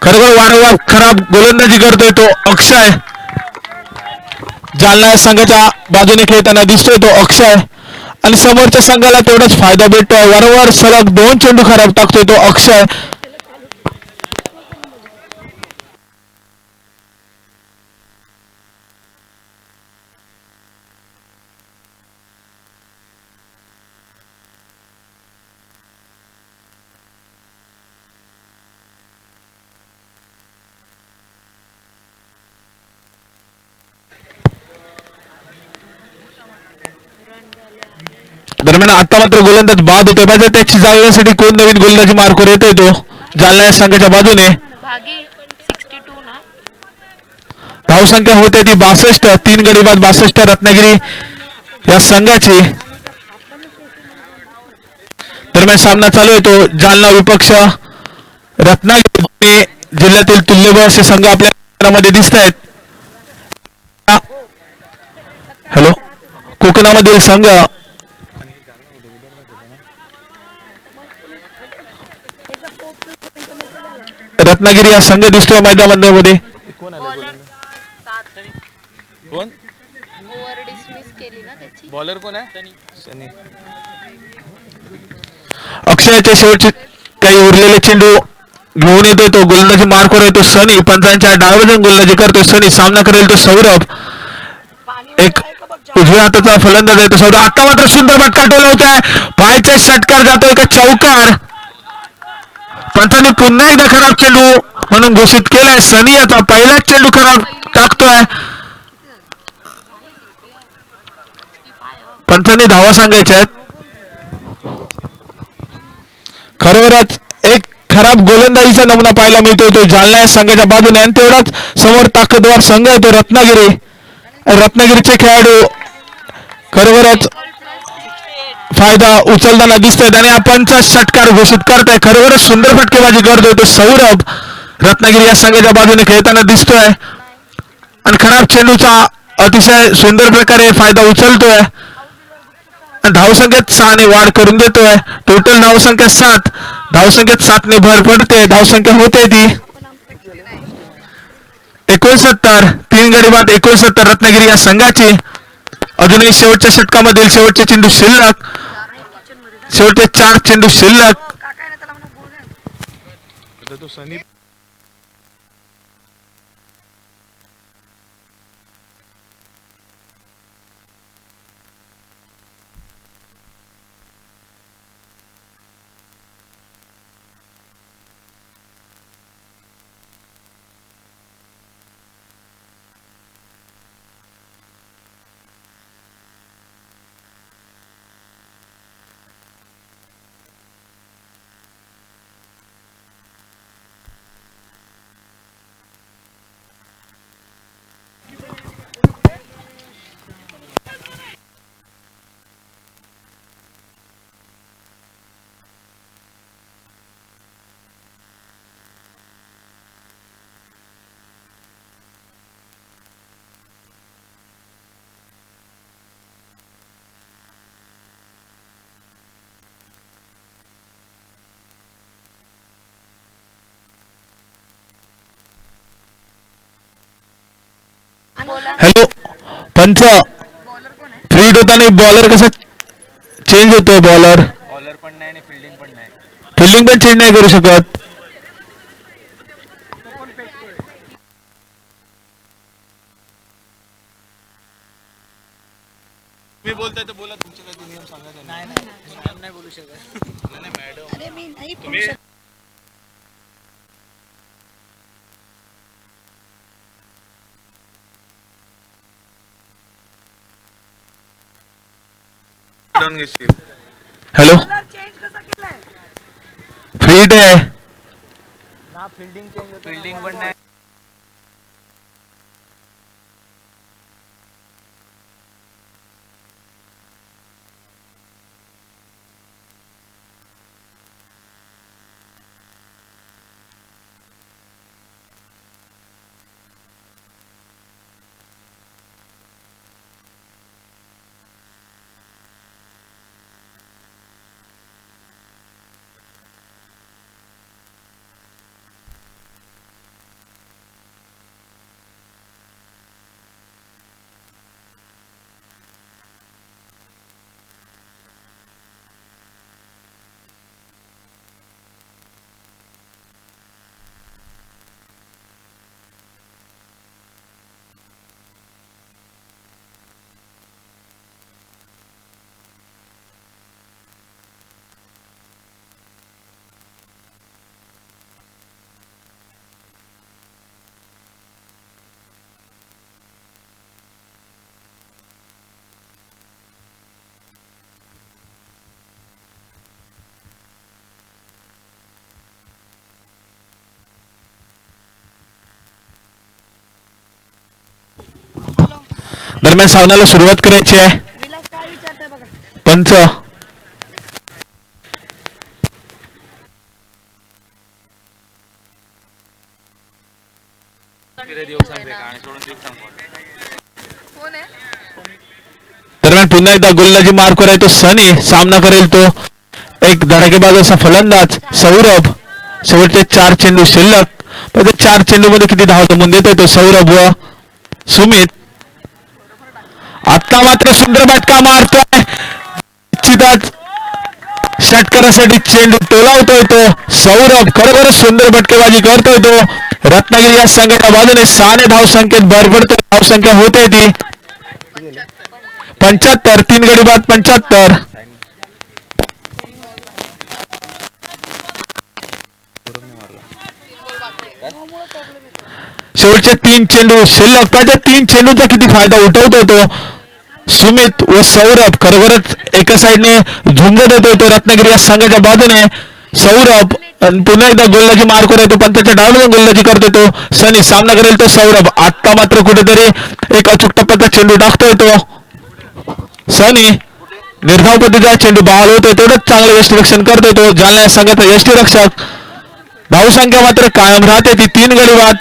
खरोखर वारंवार खराब गोलंदाजी करतोय तो अक्षय. जालना संघाच्या बाजूने खेळताना दिसतोय तो अक्षय आणि समोरच्या संघाला तेवढाच फायदा भेटतोय. वारंवार सलग 2 चेंडू खराब टाकतोय तो अक्षय. दरम्यान आता मात्र गोलंदाज बाद होतोय. पाहिजे त्याची जाळण्यासाठी कोण नवीन गोलंदाजी मार्कवर येतोय तो जालना संघाच्या बाजूने. धावसंख्या होते ती 62. 3 गडी बाद 62 रत्नागिरी या संघाची. दरम्यान सामना चालू आहे तो जालना विपक्ष रत्नागिरी. जिल्ह्यातील तुल्यबळ असे संघ आपल्या मध्ये दिसत आहेत. हॅलो, कोकणामधील संघ रत्नागिरी हा संघ दिसतोय मैदानामध्ये. बॉलर कोण आहे? सनी. अक्षयाचे शेवटचे काही उरलेले चेंडू घेऊन येतोय तो गोलंदाजी मार्कवर येतो सनी. पंचांच्या डायव्हर्जन गोलंदाजी करतोय सनी. सामना करेल तो सौरभ. एक उजव्या हाताचा फलंदाज आहे तो सौरभ. आता मात्र सुंदर फटका टोला होतोय. पायाचा षटकार जातोय का चौकार. पंचांनी पुन्हा एकदा खराब चेंडू म्हणून घोषित केलाय. सनी आता पहिलाच चेंडू खराब टाकतोय. पंचांनी धावा सांगायच्या आहेत. खरोखरच एक खराब गोलंदाजीचा नमुना पाहायला मिळतोय तो जालना संघाच्या बाजूने. आणि तेवढाच समोर ताकदवार संघ आहे तो रत्नागिरी. रत्नागिरीचे खेळाडू खरोखरच फायदा उचलताना दिसत आहेत आणि आपणचा षटकार घोषित करताय. खरोखरच सुंदर फटकेबाजी करतोय तो सौरभ. रत्नागिरी या संघाच्या बाजूने खेळताना दिसतोय आणि खराब चेंडूचा अतिशय सुंदर प्रकारे फायदा उचलतोय. धावसंख्येत 6 ने वाढ करून देतोय. टोटल धावसंख्या 7. धावसंख्येत 7 ने भर पडते. धावसंख्या होते ती 69. 3 गडी बाद 69 रत्नागिरी या संघाची. अजूनही शेवटच्या षटकामधील शेवटचे चेंडू शिल्लक. शेवटचे 4 चेंडू शिल्लक. हॅलो पंच. फ्री होताना बॉलर कसा चेंज होतोय. बॉलर पण नाही आणि फिल्डिंग पण नाही. फिल्डिंग पण चेंज नाही करू शकत. मी बोलताय तर बोला. तुमचे काही नियम सांगा. नाही बोलू शकत. नाही मॅडम. तुम्ही हॅलो, फ्री हिट आहे. फिल्डिंग पण नाही. दरम्यान सामन्याला सुरुवात करायची आहे. पंच दरम्यान पुन्हा एकदा गोलंदाजी मार कराय तो सनी सामना करेल तो एक धडाकेबाज असा फलंदाज सौरभ. शेवटचे 4 चेंडू शिल्लक. पण त्या 4 चेंडू मध्ये किती धावा जमून देतोय तो सौरभ व सुमित. आता मात्र सुंदर फटका मारतोय. निश्चितच षटकारासाठी चेंडू टोलावतोय तो सौरभ. खरोखरच सुंदर फटकेबाजी करतोय तो. रत्नागिरी या संघाच्या बाजूने 6 ने धावसंख्येत भर पडतोय. धावसंख्या होते ती 75. 3 गडी बाद 75. शेवटचे 3 चेंडू शिल्लक. त्याच्या 3 चेंडूचा किती फायदा उठवतोय तो सुमित व सौरभ. खरोखरच एका साईडने झुंज देतोय तो रत्नागिरी या संघाच्या बाजूने सौरभ. पुन्हा एकदा गोलंदाजी मार करतो पण त्याच्या डावलून गोलंदाजी करतोय तो सनी. सामना करेल तो सौरभ. आता मात्र कुठेतरी एक अचूक टप्प्याचा चेंडू टाकतोय तो सनी. निर्धाव पद्धतीचा चेंडू बहाल होतोय. तेवढंच चांगलं यष्टीरक्षण करतोय तो जालना या संघाचा यष्टीरक्षक. धावसंख्या मात्र कायम राहते ती 3 गडी बाद.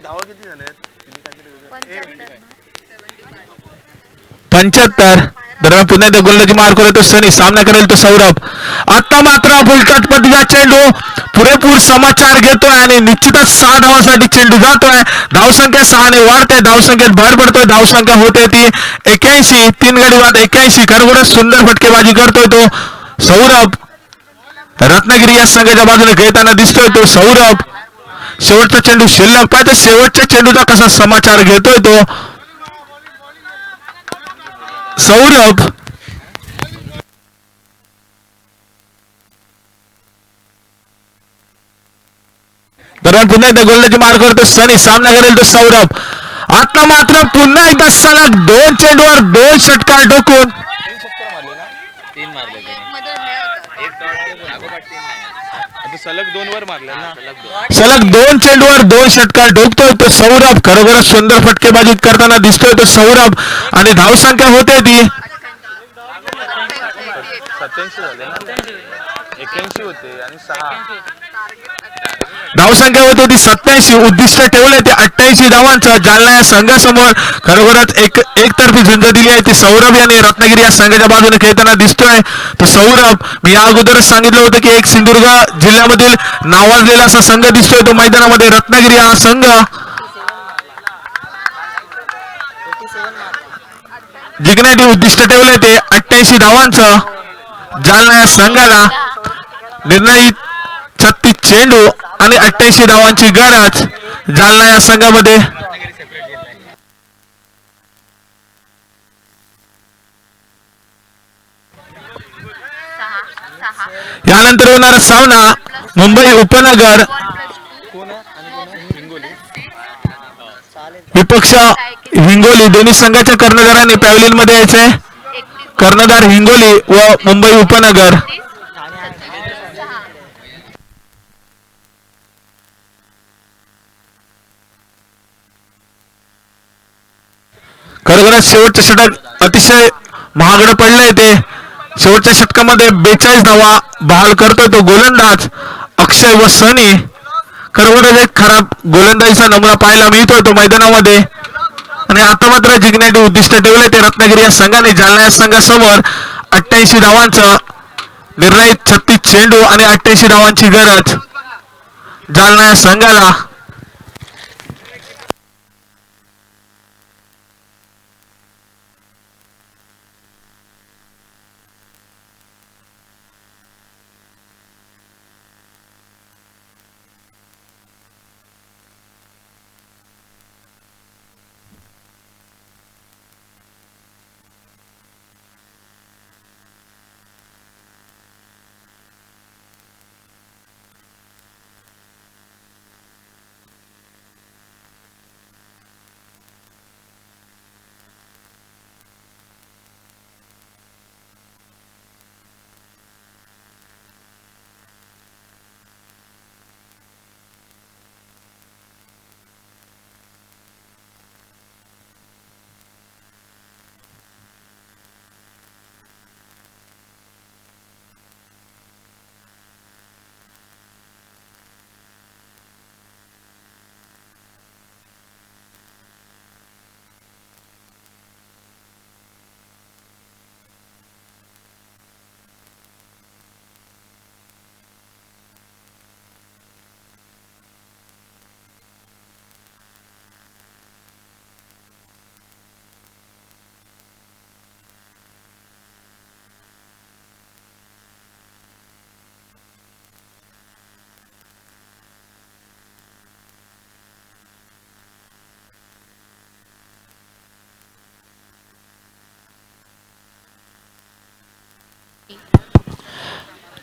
धावा किती झाल्यात? 75. दरम्यान पुन्हा एकदा गोलंदाजी मार करतो सनी. सामना करेल तो सौरभ. आता मात्र फुलटच पद्धतीचा चेंडू पुरेपूर समाचार घेतोय आणि निश्चितच 6 धावांसाठी चेंडू जातोय. धावसंख्या 6 ने वाढते. धावसंख्येत भर पडतोय. धावसंख्या होते ती 81. 3 गडी बाद 81. खरोखरच सुंदर फटकेबाजी करतोय तो सौरभ. रत्नागिरी या संघाच्या बाजूने खेळताना दिसतोय तो सौरभ. शेवटचा चेंडू शिल्लक. पाहिजे शेवटच्या चेंडूचा कसा समाचार घेतोय तो सौरभ. दरम्यान पुन्हा एकदा गोलंदाजी मार करतो सनी. सामना करेल तो सौरभ. आता मात्र पुन्हा एकदा सलग 2 चेंडूवर 2 षटकार डोकून सलग 2 वर मारले ना. सलग 2 चेंडूवर 2 षटकार डोकतोय तो सौरभ. खरोखरच सुंदर फटकेबाजी करताना दिसतोय तो सौरभ आणि धावसंख्या होते ती 87 झाले ना. 81 होते आणि 6. धावसंख्या होती ती 87. उद्दिष्ट ठेवले ते 88 धावांचं. जालना या संघासमोर खरोखरच एकतर्फी झुंज दिली आहे ती सौरभ याने रत्नागिरी या संघाच्या बाजूने खेळताना दिसतोय तो सौरभ. मी या अगोदरच सांगितलं होतं की एक सिंधुदुर्ग जिल्ह्यामधील नावाजलेला असा संघ दिसतोय तो मैदानामध्ये रत्नागिरी हा संघ. जिंकण्याचे उद्दिष्ट ठेवले ते 88 धावांचं. जालना या संघाला निर्णयी 36 चेंडू आणि 88 धावांची गरज जालना या संघामध्ये. यानंतर होणारा सामना मुंबई उपनगर विपक्ष हिंगोली. दोन्ही संघाच्या कर्णधारांनी पॅव्हलियन मध्ये यायचे. कर्णधार हिंगोली व मुंबई उपनगर. खरोखरच शेवटच्या षटक अतिशय महागडं पडलंय ते. शेवटच्या षटकामध्ये 42 धावा बहाल करतोय तो गोलंदाज अक्षय व सनी. खरोखरच एक खराब गोलंदाजीचा नमुना पाहायला मिळतोय तो मैदानामध्ये. आणि आता मात्र जिंकण्याचे उद्दिष्ट ठेवले ते रत्नागिरी या संघाने जालना या संघासमोर 88 धावांचं. निर्णायक 36 चेंडू आणि 88 धावांची गरज जालना या संघाला.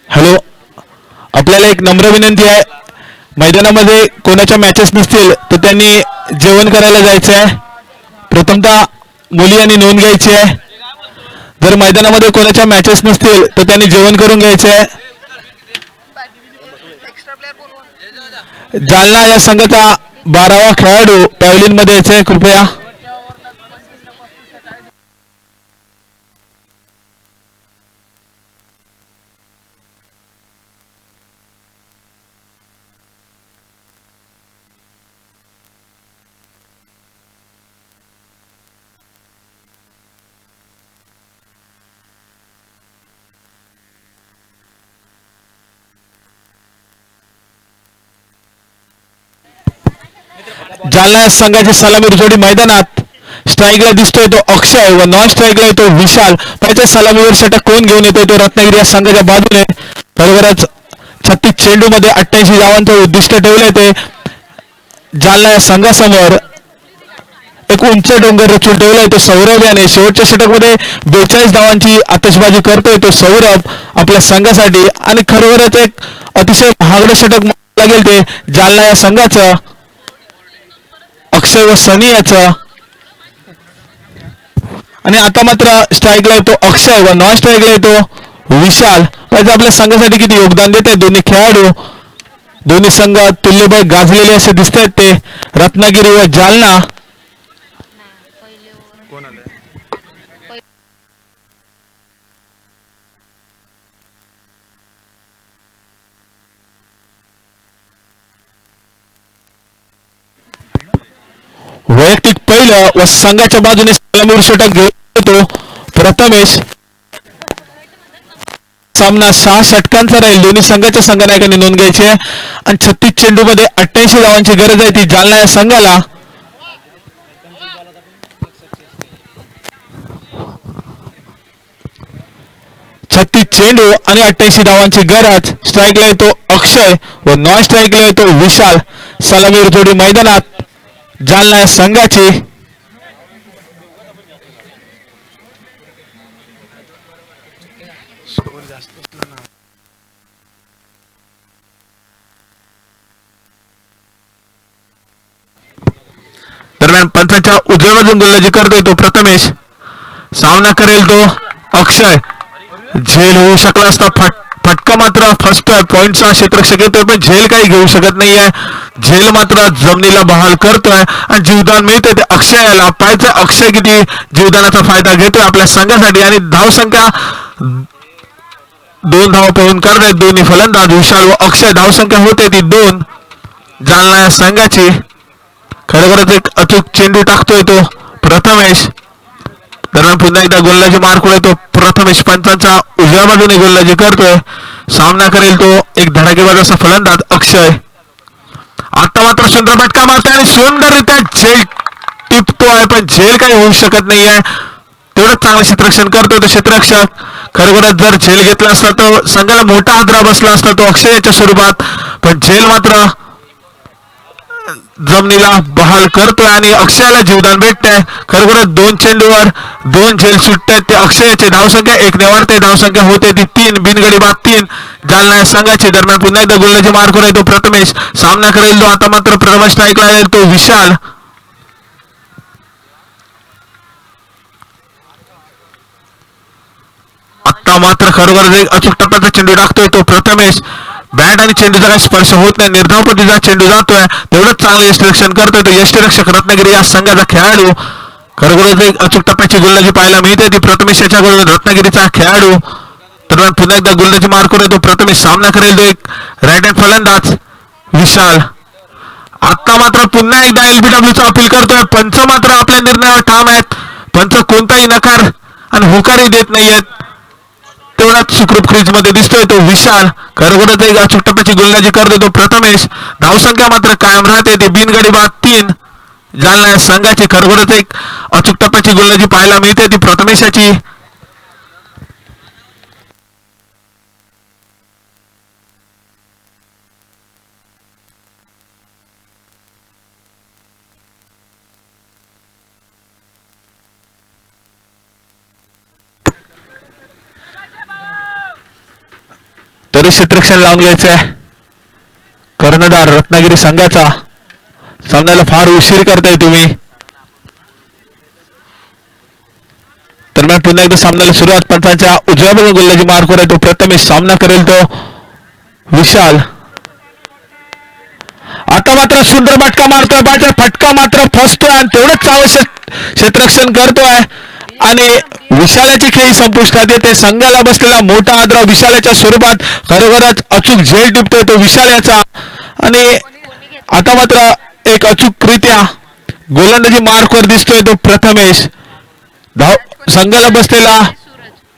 हॅलो, आपल्याला एक नम्र विनंती आहे. मैदानामध्ये कोणाच्या मॅचेस नसतील तर त्यांनी जेवण करायला जायचं आहे. प्रथमतः मुली यांनी नोंद घ्यायची आहे. जर मैदानामध्ये कोणाच्या मॅचेस नसतील तर त्यांनी जेवण करून घ्यायचं आहे. जालना या संघाचा 12वा खेळाडू पॅव्हलिन मध्ये यायचा आहे कृपया. जालना या संघाची सलामी जोडी मैदानात. स्ट्राईकला दिसतोय तो अक्षय व नॉन स्ट्राईकला येतो विशाल. त्याच्या सलामीवर षटक कोण घेऊन येतोय तो रत्नागिरी या संघाच्या बाजूने. बरोबरच 36 चेंडू मध्ये 88 धावांचं उद्दिष्ट ठेवले ते जालना या संघासमोर. एक उंच डोंगर रचून ठेवलाय तो सौरभ याने. शेवटच्या षटकमध्ये 42 धावांची आतषबाजी करतोय तो सौरभ आपल्या संघासाठी. आणि खरोखरच एक अतिशय महागडे षटक लागेल ते जालना या संघाचं. अक्षय व सनी याचं. आणि आता मात्र स्ट्राईकला येतो अक्षय व नॉन स्ट्राईकला येतो विशाल. त्याचं आपल्या संघासाठी किती योगदान देत आहे दोन्ही खेळाडू. दोन्ही संघ तुल्यबळ गाजलेले असे दिसत आहेत ते रत्नागिरी व जालना. वैयक्तिक पहिलं व संघाच्या बाजूने सलामीवर षटक घेऊन येतो प्रथमेश. सामना 6 षटकांचा राहील. दोन्ही संघाच्या संघनायकांनी नोंद घ्यायची आहे. आणि 36 चेंडू मध्ये 88 धावांची गरज आहे ती जालना या संघाला. चेंडू आणि 88 धावांची गरज. स्ट्राईकला येतो अक्षय व नॉन स्ट्राईकला येतो विशाल. सलामीवर जोडी मैदानात जालना या संघाची. दरम्यान पंचांच्या उजव्या बाजून गोलंदाजी करतोय तो प्रथमेश. सामना करेल तो अक्षय. झेल होऊ शकला असता. फटका मात्र फर्स्ट पॉइंटचा क्षेत्ररक्षक येतोय पण झेल काही घेऊ शकत नाहीये. झेल मात्र जमिनीला बहाल करतोय आणि जीवदान मिळतंय ते अक्षयाला. पाहायचं अक्षय किती जीवदानाचा फायदा घेतोय आपल्या संघासाठी. आणि धावसंख्या 2 धावा पळून काढतायत दोन्ही फलंदाज विशाल व अक्षय. धावसंख्या होते ती 2 जालना या संघाची. खरोखरच एक अचूक चेंडू टाकतोय तो प्रथमेश. दरम्यान पुन्हा एकदा गोलंदाजी मार्कवर येतो प्रथमेश. पंचांच्या उजव्या बाजूने गोलंदाजी करतोय. सामना करेल तो एक धडाकेबाज असा फलंदाज अक्षय. आता मात्र सुंदर फटका मारतोय आणि सुंदररित्या झेल टिपतोय पण झेल काही होऊ शकत नाहीये. तेवढंच चांगलं क्षेत्ररक्षण करतोय तो क्षेत्ररक्षक. खरोखरच जर झेल घेतला असता तर संघाला मोठा हादरा बसला असता तो अक्षयच्या स्वरूपात. पण झेल मात्र जमिनीला बहाल करतोय आणि अक्षयाला जीवदान भेटतंय. खरोखरच 2 चेंडूवर 2 झेल सुटतायत ते अक्षयाचे. धावसंख्या 1 ने वाढते. धावसंख्या होते ती 3 बिनगडी बाद 3 जालना या संघाची. दरम्यान पुन्हा एकदा गोलंदाजी मार्कवर येतो प्रथमेश. सामना करेल तो आता मात्र प्रथम स्ट्राईकला येईल तो विशाल. आता मात्र खरोखरच एक अचूक टप्प्याचा चेंडू टाकतोय तो प्रथमेश. बॅट आणि चेंडूचा काही स्पर्श होत नाही. निर्धावपतीचा चेंडू जातोय. तेवढंच चांगलं यष्टिरक्षण करतोय तो यष्टिरक्षक रत्नागिरी या संघाचा खेळाडू. खरोखरच एक अचूक टप्प्याची गोलंदाजी पाहायला मिळते ती प्रथमेश याच्याकडून रत्नागिरीचा खेळाडू. दरम्यान पुन्हा एकदा गोलंदाजी मार्कवर येतो प्रथमेश. सामना करेल तो एक राईट हँड फलंदाज विशाल. आता मात्र पुन्हा एकदा एलबीडब्ल्यूचा अपील करतोय. पंच मात्र आपल्या निर्णयावर ठाम आहेत. पंच कोणताही नकार आणि होकारही देत नाहीयेत. तेवढाच सुखरूप क्रीज मध्ये दिसतोय तो विशाल. खरोखरच एक अचूक टप्प्याची गोलंदाजी करतोय तो प्रथमेश. धावसंख्या मात्र कायम राहते ती बिनगडी बाद 3 जालना या संघाची. खरोखरच एक अचूक टप्प्याची गोलंदाजी पाहायला मिळते ती प्रथमेशाची. तरी क्षेत्ररक्षण लावून घ्यायचं आहे कर्णधार रत्नागिरी संघाचा. सामन्याला फार उशीर करताय तुम्ही. दरम्यान पुन्हा एकदा सामन्याला सुरुवात. पंचांच्या उजव्या बाजूला गोलंदाजी मार्कवर आहे तो प्रथमेश. सामना करेल तो विशाल. आता मात्र सुंदर फटका मारतोय बाजार. फटका मात्र फसतोय आणि तेवढंच आवश्यक क्षेत्ररक्षण करतोय आणि विशालाची खेळी संपुष्टात येते. संघाला बसलेला मोठा आदरा विशालाच्या स्वरूपात खरोखरच अचूक झेल टिपतोय तो विशाल याचा. आणि आता मात्र एक अचूकरित्या गोलंदाजी मार्कवर दिसतोय तो प्रथमेश. संघाला बसलेला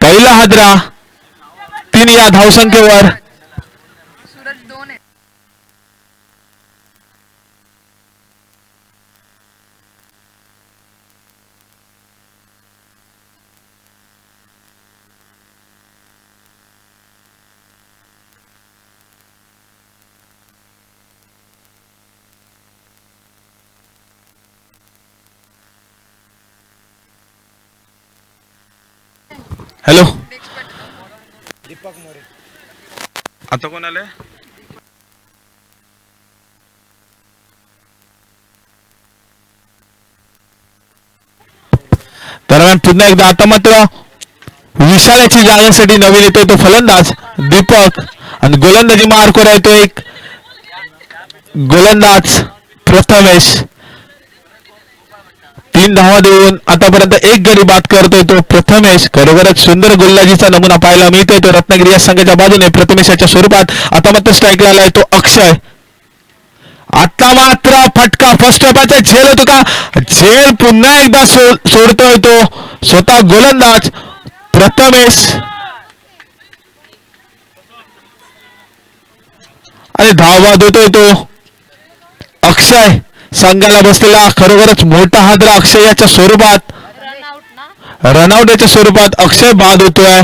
पहिला हादरा 3 या धावसंख्येवर. हॅलो, दीपक मोरे. आता कोण आले? दरम्यान पुन्हा एकदा आता मात्र विशालाची जाण्यासाठी नवीन येतोय तो फलंदाज दीपक आणि गोलंदाजी मार्कवर आहे तो एक गोलंदाज प्रथमेश. 3 धावा देऊन आतापर्यंत 1 गडी बाद करतोय तो प्रथमेश. खरोखरच सुंदर गोलंदाजीचा नमुना पाहायला मिळतोय तो रत्नागिरी या संघाच्या बाजूने प्रथमेशाच्या स्वरूपात. आता मात्र स्ट्राईकला आलाय तो अक्षय. आता मात्र फटका फर्स्ट स्टेपाचा झेल होतो का? झेल पुन्हा एकदा सोडतोय तो स्वतः गोलंदाज प्रथमेश आणि धावा देतोय तो अक्षय. संघाला बसलेला खरोखरच मोठा हादरा अक्षय याच्या स्वरूपात. रनआउट याच्या स्वरूपात अक्षय बाद होतोय.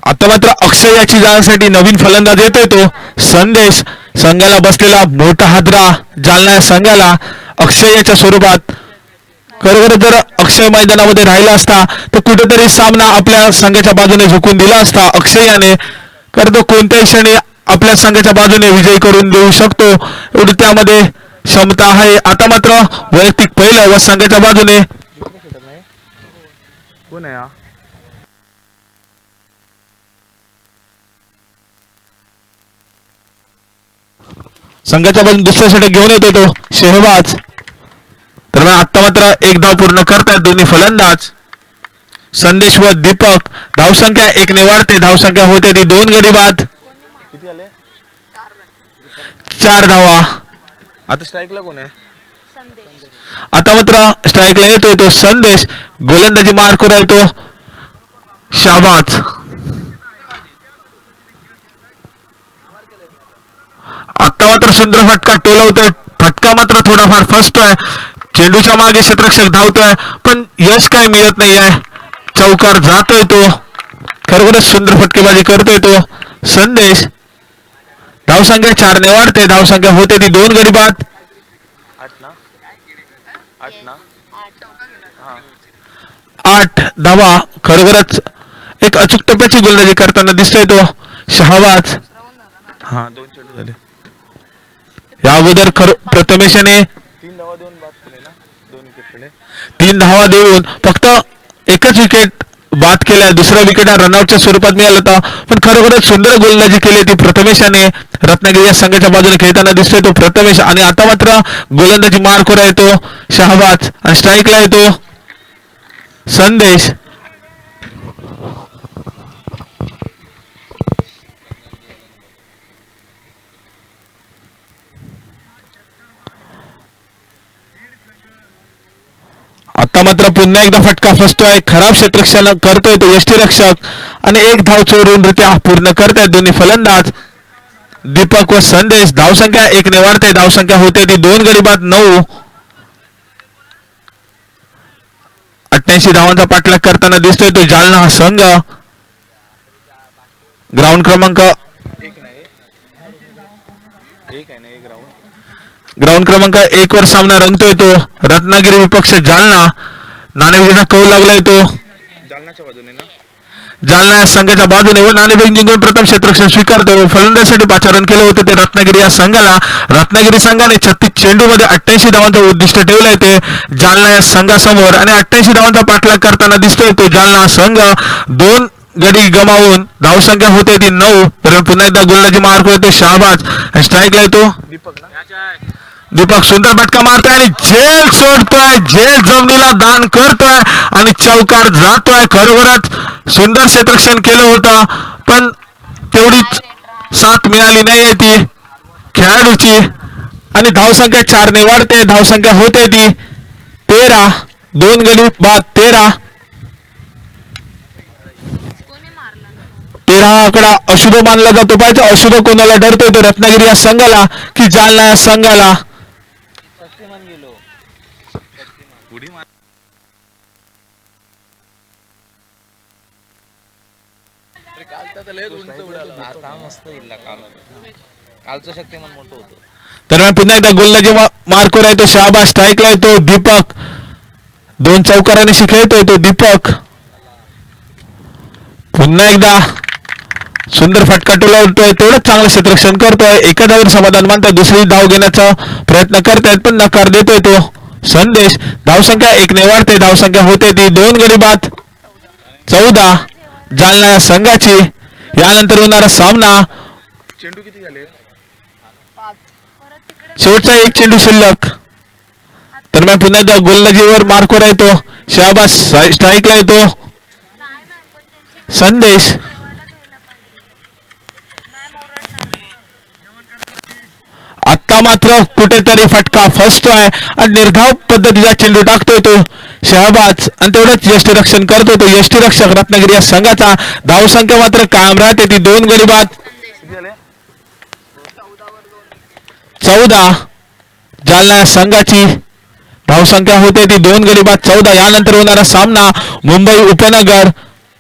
आता मात्र अक्षय याची जाण्यासाठी नवीन फलंदाज येतोय तो संदेश. संघाला बसलेला मोठा हादरा जालना संघाला अक्षय याच्या स्वरूपात. खरोखर जर अक्षय मैदानामध्ये राहिला असता तर कुठेतरी सामना आपल्या संघाच्या बाजूने झुकून दिला असता अक्षय याने. कारण तो कोणत्याही क्षणी आपल्या संघाच्या बाजूने विजयी करून देऊ शकतो एवढी त्यामध्ये क्षमता आहे. आता मात्र वैयक्तिक पहिलं व संघाच्या बाजूने कोण आहे? संघाच्या बाजून दुसऱ्या षटक घेऊन येतो तो शेहबाज. तर आता मात्र 1 धाव पूर्ण करतात दोन्ही फलंदाज संदेश व दीपक. धावसंख्या 1 ने वाढते. धावसंख्या होते ती 2 गडी बाद. किती आले? 4 धावा. आता स्ट्राईकला कोण आहे? आता मात्र स्ट्राईकला येतोय तो संदेश. गोलंदाजी मार्कवर आहे तो शाहबाज. आता मात्र सुंदर फटका टोलवतोय. फटका मात्र थोडाफार फसतोय. चेंडूच्या मागे क्षेत्ररक्षक धावतोय पण यश काय मिळत नाही आहे. चौकार जातोय तो. खरोखरच सुंदर फटकेबाजी करतोय तो संदेश. धावसंख्या 4 ने वाढते. धावसंख्या होते ती 2 गडी बाद. 8 धावा. खरोखरच एक अचूक टप्प्याची गोलंदाजी करताना दिसतोय तो शहाबाज. हा 2 चेंडू झाले. या अगोदर प्रथमेशाने 3 धावा देऊन बाद केले ना. 2 विकेट पडले. 3 धावा देऊन फक्त एकच विकेट बाद केलाय. दुसरा विकेट हा रनआउटच्या स्वरूपात मिळाला होता पण खरोखरच सुंदर गोलंदाजी केली ती प्रथमेशाने. रत्नागिरी या संघाच्या बाजूने खेळताना दिसतोय तो प्रथमेश आणि आता मात्र गोलंदाजी मार्कवर येतो शहाबाज आणि स्ट्राईकला येतो संदेश. आता मात्र पुन्हा एकदा फटका फसतोय. खराब क्षेत्ररक्षण करतोय तो यष्टीरक्षक आणि एक धाव चोरूनरित्या पूर्ण करतायत दोन्ही फलंदाज दीपक व संदेश. धावसंख्या 1 ने वाढते. धावसंख्या होते ती 2 गडी बाद 9. 88 धावांचा पाठलाग करताना दिसतोय तो जालना हा संघ. ग्राउंड क्रमांक ग्राउंड क्रमांक 1 वर सामना रंगतोय तो रत्नागिरी विपक्ष जालना. नाणेफेकीचा कौल लागलाय तो जालनाच्या बाजूने ना. जालना या संघाच्या बाजूने व नाणेफेक जिंकून प्रथम क्षेत्ररक्षण स्वीकारतो. फलंदाजीसाठी पाचारण केलं होतं ते रत्नागिरी या संघाला. रत्नागिरी संघाने 36 चेंडूमध्ये 88 धावांचं उद्दिष्ट ठेवलंय ते जालना या संघासमोर आणि 88 धावांचा पाठलाग करताना दिसतोय तो जालना हा संघ. 2 गडी गमावून धावसंख्या होते ती 9. तर पुन्हा एकदा गोलंदाजी मार्क होते शहाबाज. स्ट्राईकला येतो दीपक. सुंदर फटका मारतोय आणि झेल सोडतोय. झेल जमिनीला दान करतोय आणि चौकार जातोय. खरोखरच सुंदर क्षेत्ररक्षण केलं होतं पण तेवढीच साथ मिळाली नाही ती खेळाडूची आणि धावसंख्या 4 ने वाढते. धावसंख्या होते ती 13. 2 गडी बाद 13. 13 हा आकडा अशुभ मानला जातो. पाहिजे अशुभ कोणाला डरतोय तो रत्नागिरी या संघाला की जालना या संघाला. उडी मार. कालचं शक्तिमान मोठं होतं. दरम्यान पुन्हा एकदा गोलंदाजी मार्कवर आहे तो शहाबाज. स्ट्राईकला येतो दीपक. 2 चौकारांनी खेळतोय तो दीपक. पुन्हा एकदा सुंदर फटका टोलवतोय. तेवढंच चांगलं क्षेत्ररक्षण करतोय. एका धावावर समाधान मानतोय. दुसरी धाव घेण्याचा प्रयत्न करतायत पण नकार देतोय तो संदेश. धावसंख्या 1 ने वाढते. धावसंख्या होते ती 2 गडी बाद 14. जालना या संघाची. यानंतर होणारा सामना. चेंडू किती झाले. शेवटचा 1 चेंडू शिल्लक. दरम्यान पुन्हा एकदा गोलंदाजीवर मार्कवर येतो शहाबाज. स्ट्राईकला येतो संदेश. आता मात्र कुठेतरी फटका फसतोय आणि निर्धाव पद्धतीचा चेंडू टाकतोय तो शहाबाज आणि तेवढंच यष्टीरक्षण करतोय तो यष्टीरक्षक रत्नागिरी या संघाचा. धावसंख्या मात्र कायम राहते ती 2 गडी बाद 14. जालना या संघाची. धावसंख्या होते ती 2 गडी बाद 14. यानंतर होणारा सामना मुंबई उपनगर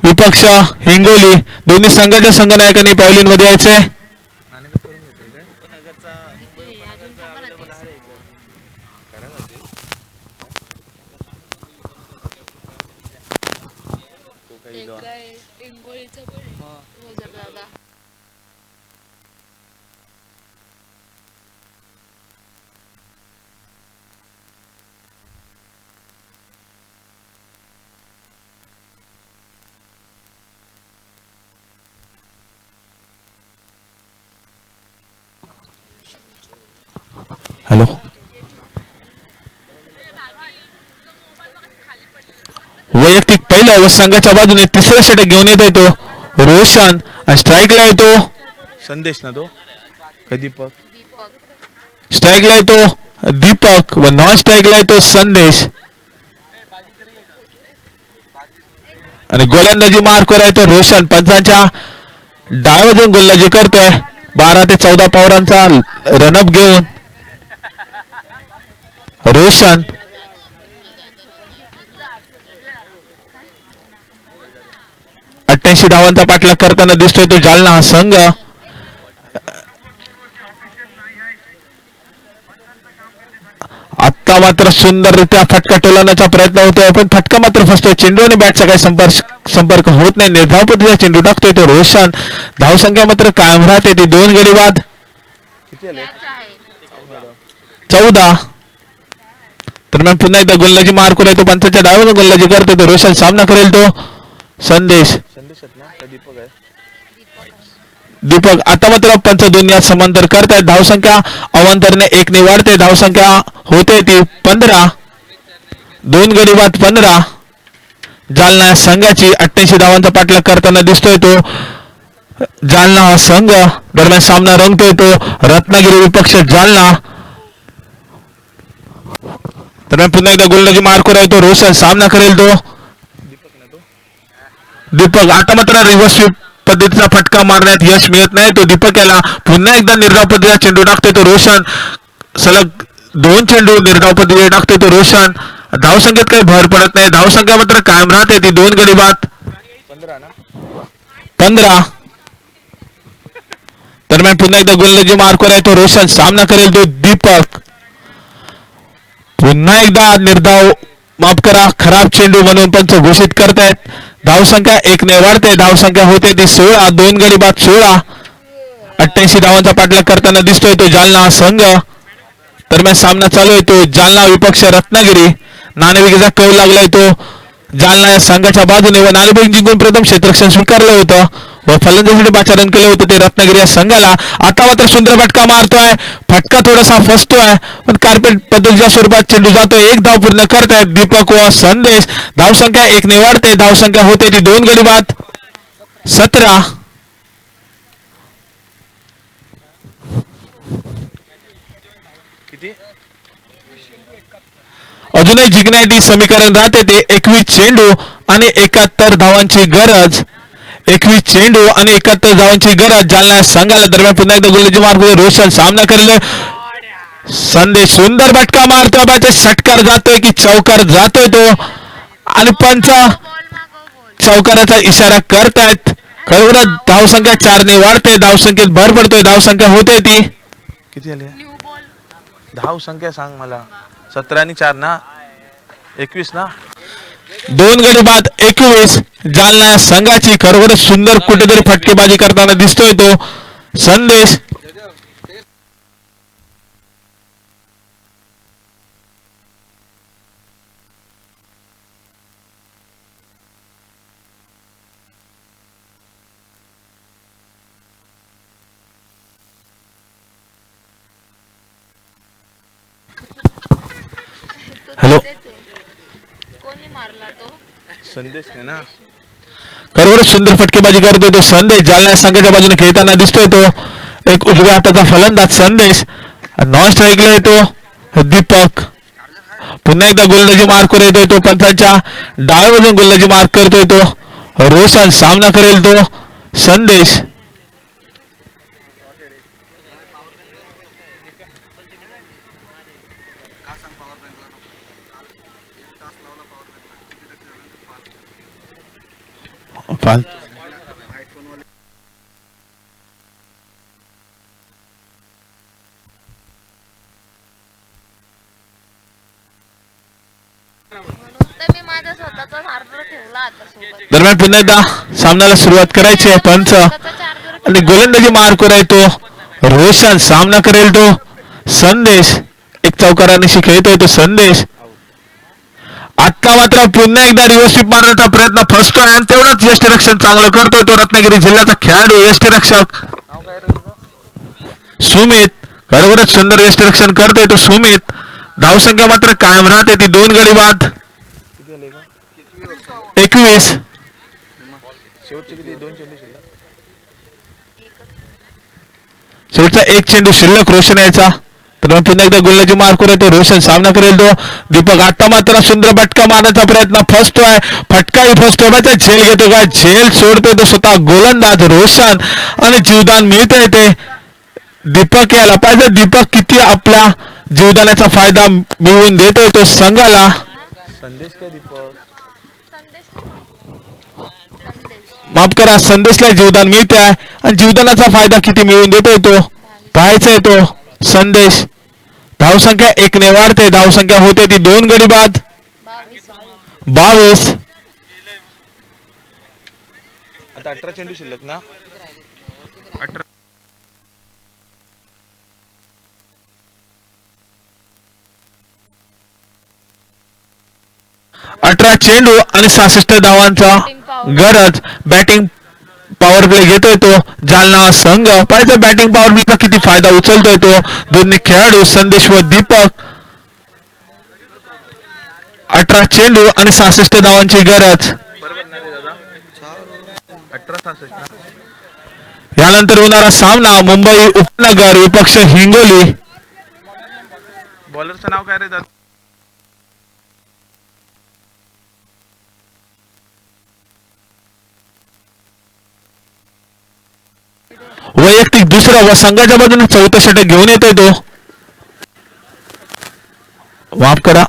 विपक्ष हिंगोली. दोन्ही संघाच्या संघनायकांनी पॅव्हलियनमध्ये यायचे. हॅलो. वैयक्तिक पहिला व संघाच्या बाजूने तिसरा षटक घेऊन येतोय तो रोशन आणि स्ट्राईकला येतो संदेश ना तो दीपक. स्ट्राईकला येतो दीपक व नॉन स्ट्राईकला येतो संदेश आणि गोलंदाजी मार्कवर आहे तो रोशन. पंचांच्या डावातून गोलंदाजी करतोय. 12 ते 14 पावरांचा रनअप घेऊन रोशन. धावांचा पाठलाग करताना दिसतोय तो जालना हा संघ. आता मात्र सुंदररित्या फटका टोलवण्याचा प्रयत्न होतोय पण फटका मात्र फसतोय. चेंडू आणि बॅटचा काही संपर्क होत नाही. निर्धाव पद्धतीचा चेंडू टाकतोय तो रोशन. धावसंख्या मात्र कायम राहते ती 2 गडी बाद 14. दरम्यान पुन्हा एकदा गोलंदाजी मार्कवर येतो. पंचाच्या डावाने गोलंदाजी करतोय तो रोशन. सामना करेल तो संदेश. दीपक. आता मात्र पंच दोन्ही समांतर करतायत. धावसंख्या अवांतरने 1 ने वाढते. धावसंख्या होते ती 15. 2 गडी बाद 15. जालना या संघाची. 88 धावांचा पाठलाग करताना दिसतोय तो जालना हा संघ. दरम्यान सामना रंगतोय तो रत्नागिरी विपक्ष जालना. दरम्यान पुन्हा एकदा गोलंदाजी मार्कवर आहे तो रोशन, सामना करेल तो दीपक. आता मात्र रिव्हर्स स्वीप पद्धतीचा फटका मारण्यात यश मिळत नाही. तो दीपक याला पुन्हा एकदा निर्धाव पद्धतीचा चेंडू टाकतोय तो रोशन. सलग 2 चेंडू निर्धाव पद्धतीने टाकतोय तो रोशन. धावसंख्येत काही भर पडत नाही. धावसंख्या मात्र कायम राहते ती 2 गडी बाद 15. दरम्यान पुन्हा एकदा गोलंदाजी मार्कवर आहे तो रोशन, सामना करेल तो दीपक. पुन्हा एकदा निर्धाव, माफ करा, खराब चेंडू म्हणून पंच घोषित करतायत. धावसंख्या 1 ने वाढते. धावसंख्या होते ती 16. 2 गडी बाद 16. 88 धावांचा पाठलाग करताना दिसतोय तो जालना संघ. दरम्यान सामना चालू आहे तो जालना विपक्ष रत्नागिरी. नाणेफेकीचा कौल लागलाय तो जालना या संघाच्या बाजूने व नाणेफेक जिंकून प्रथम क्षेत्ररक्षण स्वीकारलं होतं व फलंदाजीसाठी पाचारण केलं होतं ते रत्नागिरी या संघाला. आता मात्र सुंदर फटका मारतोय. फटका थोडासा फसतोय पण कार्पेट पद्धतीच्या स्वरूपात चेंडू जातोय. 1 धाव पूर्ण करतायत दीपक व संदेश. धावसंख्या 1 ने वाढते. धावसंख्या होते ती 2 गडी बाद 17. किती अजूनही जिंकण्याची समीकरण राहते ते 21 चेंडू आणि 71 धावांची गरज. 21 चेंडू आणि 71 धावांची गरज जालना संघाला. दरम्यान पुन्हा एकदा गोलंदाजी मार्कवर रोशन, सामना करेल संदेश. सुंदर फटका मारतोय. बाचा षटकार जातोय की चौकार जातोय तो आणि पंच चौकाराचा इशारा करतायत. खरोखरच धावसंख्या 4 ने वाढते. धावसंख्येत भर पडतोय. धावसंख्या होते ती किती झाली धाव संख्या सांग मला. 17 आणि 4 ना 21 ना. 2 गडी बाद 21 जालना या संघाची. खरोखरच सुंदर कुठेतरी फटकेबाजी करताना दिसतोय तो संदेश. हॅलो, संदेश आहे ना. खरोखरच सुंदर फटकेबाजी करतोय तो संदेश. जालना या संघाच्या बाजूने खेळताना दिसतोय तो एक उजव्या हाताचा फलंदाज संदेश. नॉन स्ट्राईकला येतो दीपक. पुन्हा एकदा गोलंदाजी मार्कवर येतोय तो पंचांच्या डाव्या बाजूने गोलंदाजी मार्क करतोय तो रोशन, सामना करेल तो संदेश. दरम्यान पुन्हा एकदा सामन्याला सुरुवात करायची आहे पंच आणि गोलंदाजी मार्कवर आहे तो रोशन, सामना करेल तो संदेश. एक चौकारानिशी खेळतोय तो संदेश. आता मात्र पुन्हा एकदा रिव्हर्स स्वीप मारण्याचा प्रयत्न फसतोय आणि तेवढाच यष्टीरक्षण चांगलं करतोय तो रत्नागिरी जिल्ह्याचा खेळाडू यष्टीरक्षक सुमित. खरोखरच सुंदर यष्टीरक्षण करतोय तो सुमित. धावसंख्या मात्र कायम राहते ती 2 गडी बाद 21. शेवटचे किती 2 चेंडू शिल्लक. शेवटचा 1 चेंडू शिल्लक रोशन यायचा. तर पुन्हा एकदा गोलंदाजी मार्कवर आहे तो रोशन, सामना करेल तो दीपक. आता मात्र सुंदर फटका मारण्याचा प्रयत्न फसतोय. फटकाही फसतोय. त्याचा झेल घेतो का झेल सोडतोय तो स्वतः गोलंदाज रोशन आणि जीवदान मिळतंय ते दीपक याला. पाहिजे दीपक किती आपला जीवदानाचा फायदा मिळवून देतोय तो संघाला. संदेश काय दीपक. माफ करा, संदेशला जीवदान मिळते आहे आणि जीवदानाचा फायदा किती मिळवून देतोय तो पाहायचा तो संदेश. धावसंख्या 1 ने वाढते. धावसंख्या होते ती 2 गडी बाद 22. आता 18 चेंडू शिल्लक ना. 18 18 चेंडू आणि 66 धावांचा गरज. बॅटिंग पॉवर प्ले घेतोय तो जालना संघ. पाहिजे बॅटिंग पॉवर प्लेचा किती फायदा उचलतोय तो दोन्ही खेळाडू संदेश व दीपक. 18 चेंडू आणि 66 धावांची गरज. बरोबर ना रे दादा. 18-66 ना. यानंतर होणारा सामना मुंबई उपनगर विपक्ष हिंगोली. बॉलरचं नाव काय रे दादा. वैयक्तिक दुसरा व संघाच्या बाजूने चौथं षटक घेऊन येतोय तो. माफ करा.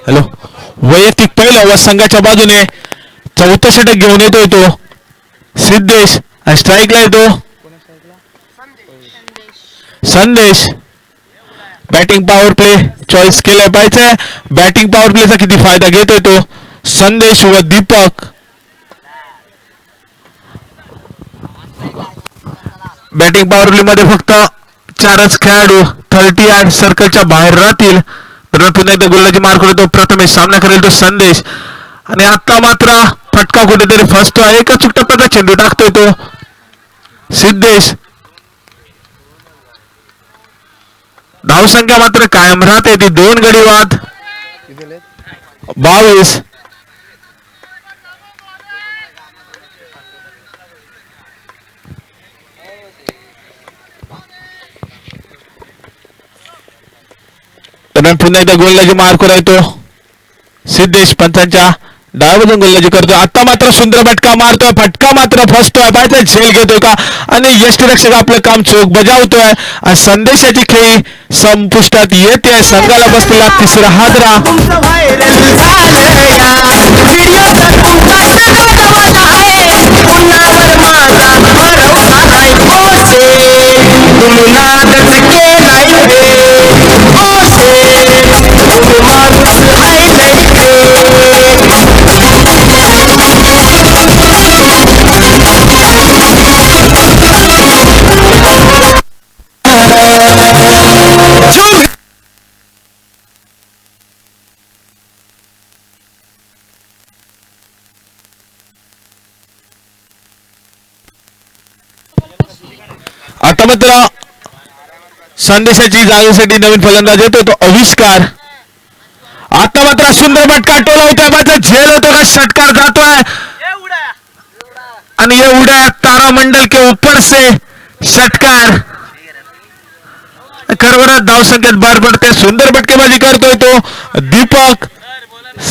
हॅलो. वैयक्तिक पहिला व संघाच्या बाजूने चौथं षटक घेऊन येतोय तो सिद्धेश. स्ट्राईकला येतो संदेश. बॅटिंग पॉवर प्ले चॉईस केला पाहिजे. बॅटिंग पॉवर प्लेचा किती फायदा घेतोय तो संदेश व दीपक. बॅटिंग पॉवर प्ले मध्ये फक्त 4च खेळाडू 38 सर्कलच्या बाहेर राहतील. तर पुन्हा एकदा गोलंदाजी मार करतो प्रथमेश. सामना करेल तो संदेश. आणि आता मात्र फटका कुठेतरी फसतो. एका टप्प्याचा चेंडू टाकतोय तो सिद्धेश. धावसंख्या मात्र कायम राहते ती 2 गडी बाद 22. दरम्यान पुन्हा एकदा गोलंदाजी मार करायचो सिद्धेश. पंचांच्या डाव्यामधून गोलंदाजी करतो. आता मात्र सुंदर फटका मारतोय. फटका मात्र फसतोय. पाहिजे झेल घेतोय का आणि यष्टीरक्षक आपलं काम चोख बजावतोय. आणि संदेशाची खेळी संपुष्टात येते. संघाला बसलेला तिसरा हादरा. आता मात्र संदेशाची जागेसाठी नवीन फलंदाज येतो तो आविष्कार. आता मात्र सुंदर फटका टोलावतोय. मात्र झेल होतो का षटकार जातोय आणि ये उड्या तारामंडल के ऊपर से षटकार. खरवरात धावसंख्येत भर पडते. सुंदर फटकेबाजी करतोय तो दीपक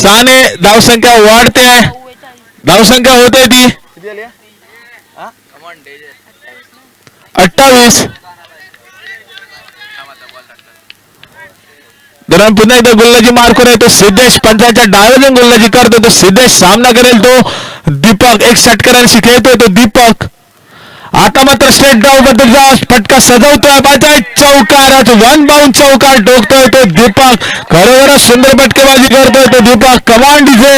साने. धावसंख्या वाढते. धावसंख्या होते ती 28. दरम्यान पुन्हा एकदा गोलंदाजी मार्कवर येतो सिद्धेश, पंचांच्या डाव्यातून गोलंदाजी करतो तो सिद्धेश, सामना करेल तो दीपक, एक षटकारांशी खेळतोय तो दीपक. आता मात्र स्ट्रेट डाव बद्दलचा फटका सजवतोय बाजाय, चौकार, वन बाउंड चौकार ठोकतोय तो दीपक. खरोखरच सुंदर फटकेबाजी करतोय तो दीपक. कमांड इथे.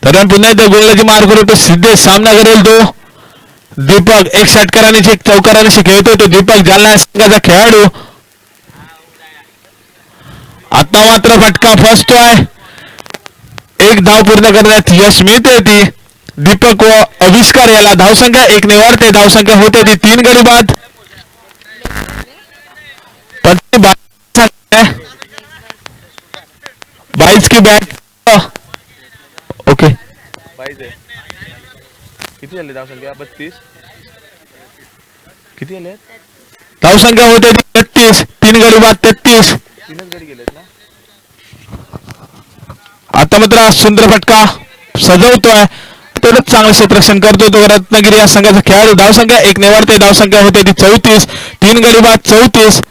दरम्यान पुन्हा एकदा गोलंदाजी मार्कवर येतो सिद्धेश, सामना करेल तो दीपक, एक षटकाराने एक चौकाराने खेळतोय तो दीपक, जालना संघाचा खेळाडू. आता मात्र फटका फसतोय, एक धाव पूर्ण करण्यात यश मिळते ती दीपक व आविष्कार याला. धावसंख्या 1 ने वाढते, धावसंख्या होते ती 3 गडी बाद. 22 की बॅट. ओके, 22 आहे. किती झाले धावसंख्या? 32. किती झाले? धावसंख्या होते ती 33, 3 गडी बाद 33. 3च गडी गेलेत ना. आता मात्र सुंदर फटका सजवतोय, तेवढंच चांगलं क्षेत्ररक्षण करतोय तो रत्नागिरी या संघाचा खेळाडू. धावसंख्या 1 ने वाढते, धावसंख्या होते ती 34, 3 गडी बाद 34.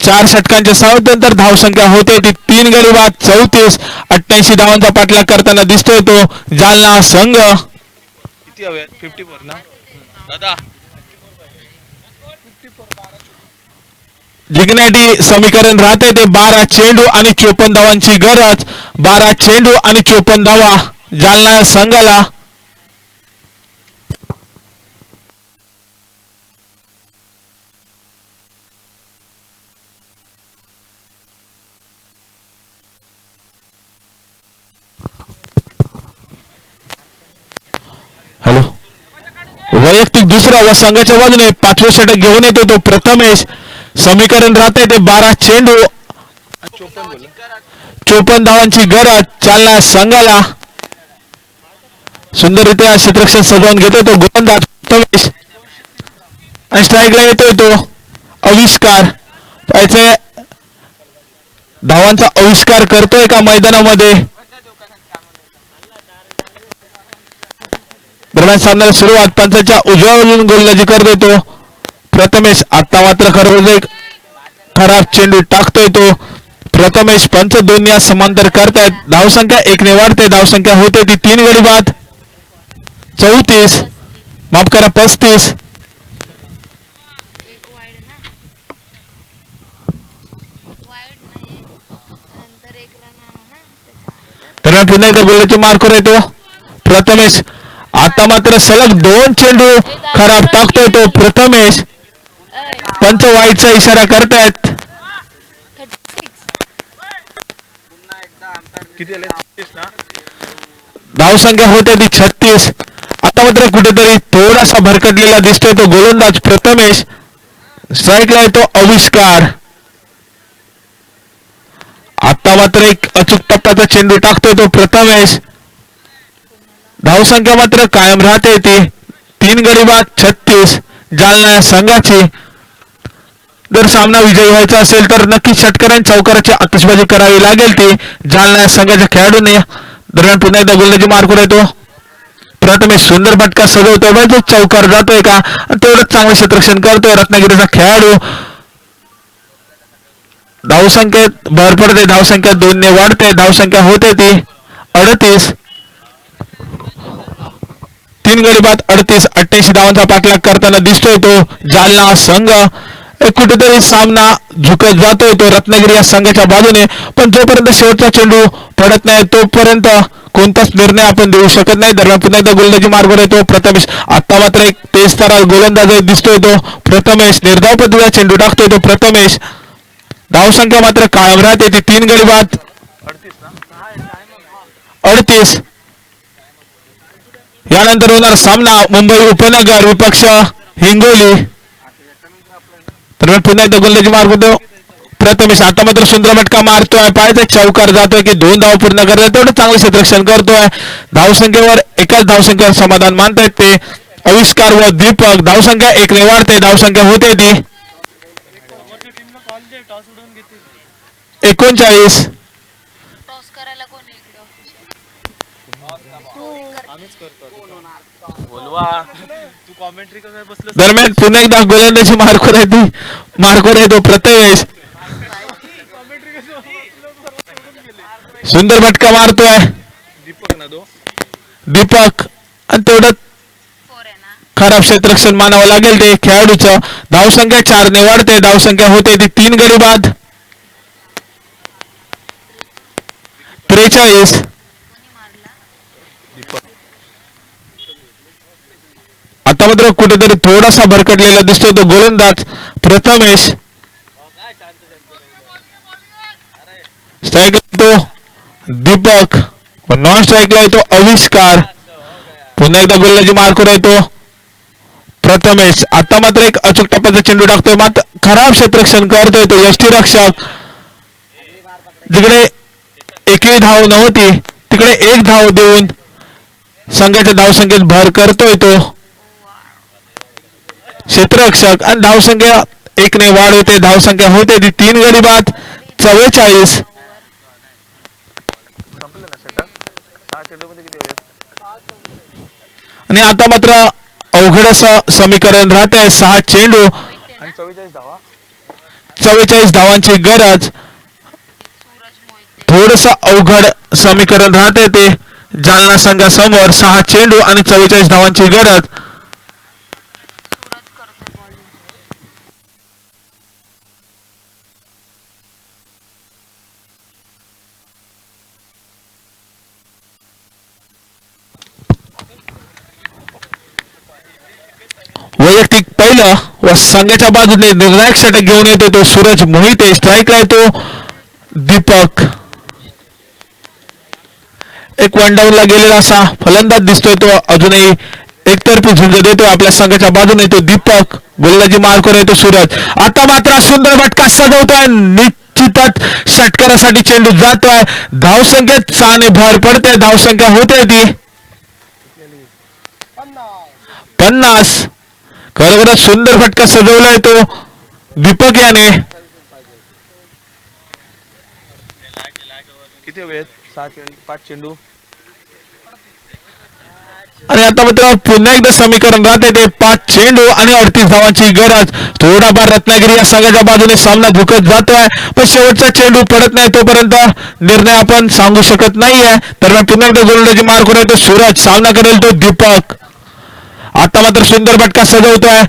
4 षटकांच्या सावधानंतर धावसंख्या होते ती 3 गडी बाद 34. 88 धावांचा पाठलाग करताना दिसतोय तो जालना संघ. किती हवे? 54 ना दादा. जिंकण्यासाठी समीकरण राहते ते 12 चेंडू आणि 54 धावांची गरज. 12 चेंडू आणि 54 धावा जालना संघाला. हॅलो, वैयक्तिक दुसरा व संघाच्या बाजूने 5वे षटक घेऊन येतो तो प्रथमेश. समीकरण राहते ते 12 चेंडू 54 धावांची गरज जालना संघाला. सुंदररित्या क्षेत्ररक्षण सजवून घेतो तो गोलंदाज प्रथमेश आणि स्ट्राईकला येतोय तो आविष्कार. पाहिजे धावांचा आविष्कार करतोय का मैदानामध्ये. दरम्यान सामन्याला सुरुवात, पंचांच्या उजव्या बाजून गोलंदाजी करतोय तो प्रथमेश. आता मात्र खराब चेंडू टाकतोय तो प्रथमेश. पंच दोन्ही समांतर करतायत. धावसंख्या 1 ने वाढते, धावसंख्या होते ती 3 गडी बाद 34, माफ करा 35. दरम्यान पुन्हा एकदा गोलंदाजी मार्कवर येतो प्रथमेश. आता मात्र सलग 2 चेंडू खराब टाकतोय तो प्रथमेश. पंच वाईटचा इशारा करतायत. किती झाले? 36 ना. धावसंख्या होते ती 36. आता मात्र कुठेतरी थोडासा भरकटलेला दिसतोय तो गोलंदाज प्रथमेश. स्ट्राईकला येतो आविष्कार. आता मात्र एक अचूक टप्प्याचा चेंडू टाकतोय तो प्रथमेश. धावसंख्या मात्र कायम राहते ती 3 गडी बाद 36 जालना या संघाची. जर सामना विजयी व्हायचा असेल तर नक्कीच षटकारांच्या चौकाराची आतषबाजी करावी लागेल ती जालना या संघाच्या खेळाडूने. दरम्यान पुन्हा एकदा गोलंदाजी मार्कवर येतो प्रथमेश. सुंदर फटका सजवतोय, बाजू चौकार जातोय का, तेवढंच चांगलं क्षेत्ररक्षण करतोय रत्नागिरीचा खेळाडू. धावसंख्येत भर पडते, धावसंख्या 2 ने वाढते, धावसंख्या होते ती 38, 3 गडी बाद 38. 88 धावांचा पाठलाग करताना दिसतोय तो जालना संघ. कुठेतरी सामना झुकत जातोय तो रत्नागिरी या संघाच्या बाजूने, पण जोपर्यंत शेवटचा चेंडू पडत नाही तोपर्यंत कोणताच निर्णय आपण देऊ शकत नाही. दरम्यान पुन्हा एकदा गोलंदाजी मार्गवर येतो प्रथमेश. आता मात्र एक तेजतरा गोलंदाज दिसतोय तो प्रथमेश. निर्धाव पद्धतीचा चेंडू टाकतोय तो प्रथमेश. धावसंख्या मात्र कायम राहते ती 3 गडी बाद 38. यानंतर होणार सामना मुंबई उपनगर विपक्ष हिंगोली. तर पुन्हा एकदा गोलंदाजी मार्ग होतो प्रथमेश. आता मात्र सुंदर फटका मारतोय, पायाचा चौकार जातोय की 2 धाव पूर्ण करतोय, तेवढं चांगलं क्षेत्ररक्षण करतोय. धावसंख्येवर एकाच धावसंख्येवर समाधान मानतायत ते आविष्कार व दीपक. धावसंख्या 1 ने वाढते, धावसंख्या होते ती 39. दरम्यान पुन्हा एकदा गोलंदाजी मार्कवर आहे तो प्रथमेश. सुंदर फटका मारतोय दीपक आणि तेवढं खराब क्षेत्ररक्षण मानावं लागेल ते खेळाडूचं. धावसंख्या 4 ने वाढते, धावसंख्या होते ती 3 गडी बाद 43. आता मात्र कुठेतरी थोडासा भरकटलेला दिसतोय तो गोलंदाज प्रथमेश. स्ट्राईक तो दीपक, नॉन स्ट्राईकला येतो आविष्कार. पुन्हा एकदा गोलंदाजी मार्कवर येतो प्रथमेश. आता मात्र एक अचूक टप्प्याचा चेंडू टाकतोय, मात्र खराब क्षेत्ररक्षण करतोय तो यष्टीरक्षक. जिकडे एकही धाव नव्हती तिकडे 1 धाव देऊन संघाच्या धावसंख्येत भर करतोय तो क्षेत्ररक्षक. आणि धावसंख्या 1 ने वाढ होते, धावसंख्या होते ती 3 गडी बाद 44. आणि आता मात्र अवघड असं समीकरण राहतंय. 6 चेंडू आणि 44 धावांची गरज. थोडस अवघड समीकरण राहते ते जालना संघासमोर. 6 चेंडू आणि 44 धावांची गरज. वैयक्तिक पहिलं व संघाच्या बाजूने निर्णायक षटक घेऊन येतो तो सूरज मोहिते. स्ट्राईकला येतो दीपक. एक वन डाऊनला गेलेला असा फलंदाज दिसतोय तो अजूनही एकतर्फी झुंज देतोय आपल्या संघाच्या बाजूने तो दीपक. गोलंदाजी मार्कवर येतो सूरज. आता मात्र सुंदर फटका सजवतोय, निश्चितच षटकारासाठी चेंडू जातोय. धावसंख्येत 6 ने भर पडते, धावसंख्या होते ती 50. खरोखरच सुंदर फटका सजवलाय तो दीपक याने. किती वेळ 5 चेंडू. आणि आता मात्र पुन्हा एकदा समीकरण राहते ते 5 चेंडू आणि 38 धावांची गरज. थोडाफार रत्नागिरी या संघाच्या बाजूने सामना झुकत जातोय, पण शेवटचा चेंडू पडत नाही तोपर्यंत निर्णय आपण सांगू शकत नाहीये. दरम्यान पुन्हा एकदा गोलंदाजी मार्कवर येतो सूरज. सामना करेल तो दीपक. आता मात्र सुंदर फटका सजवतोय,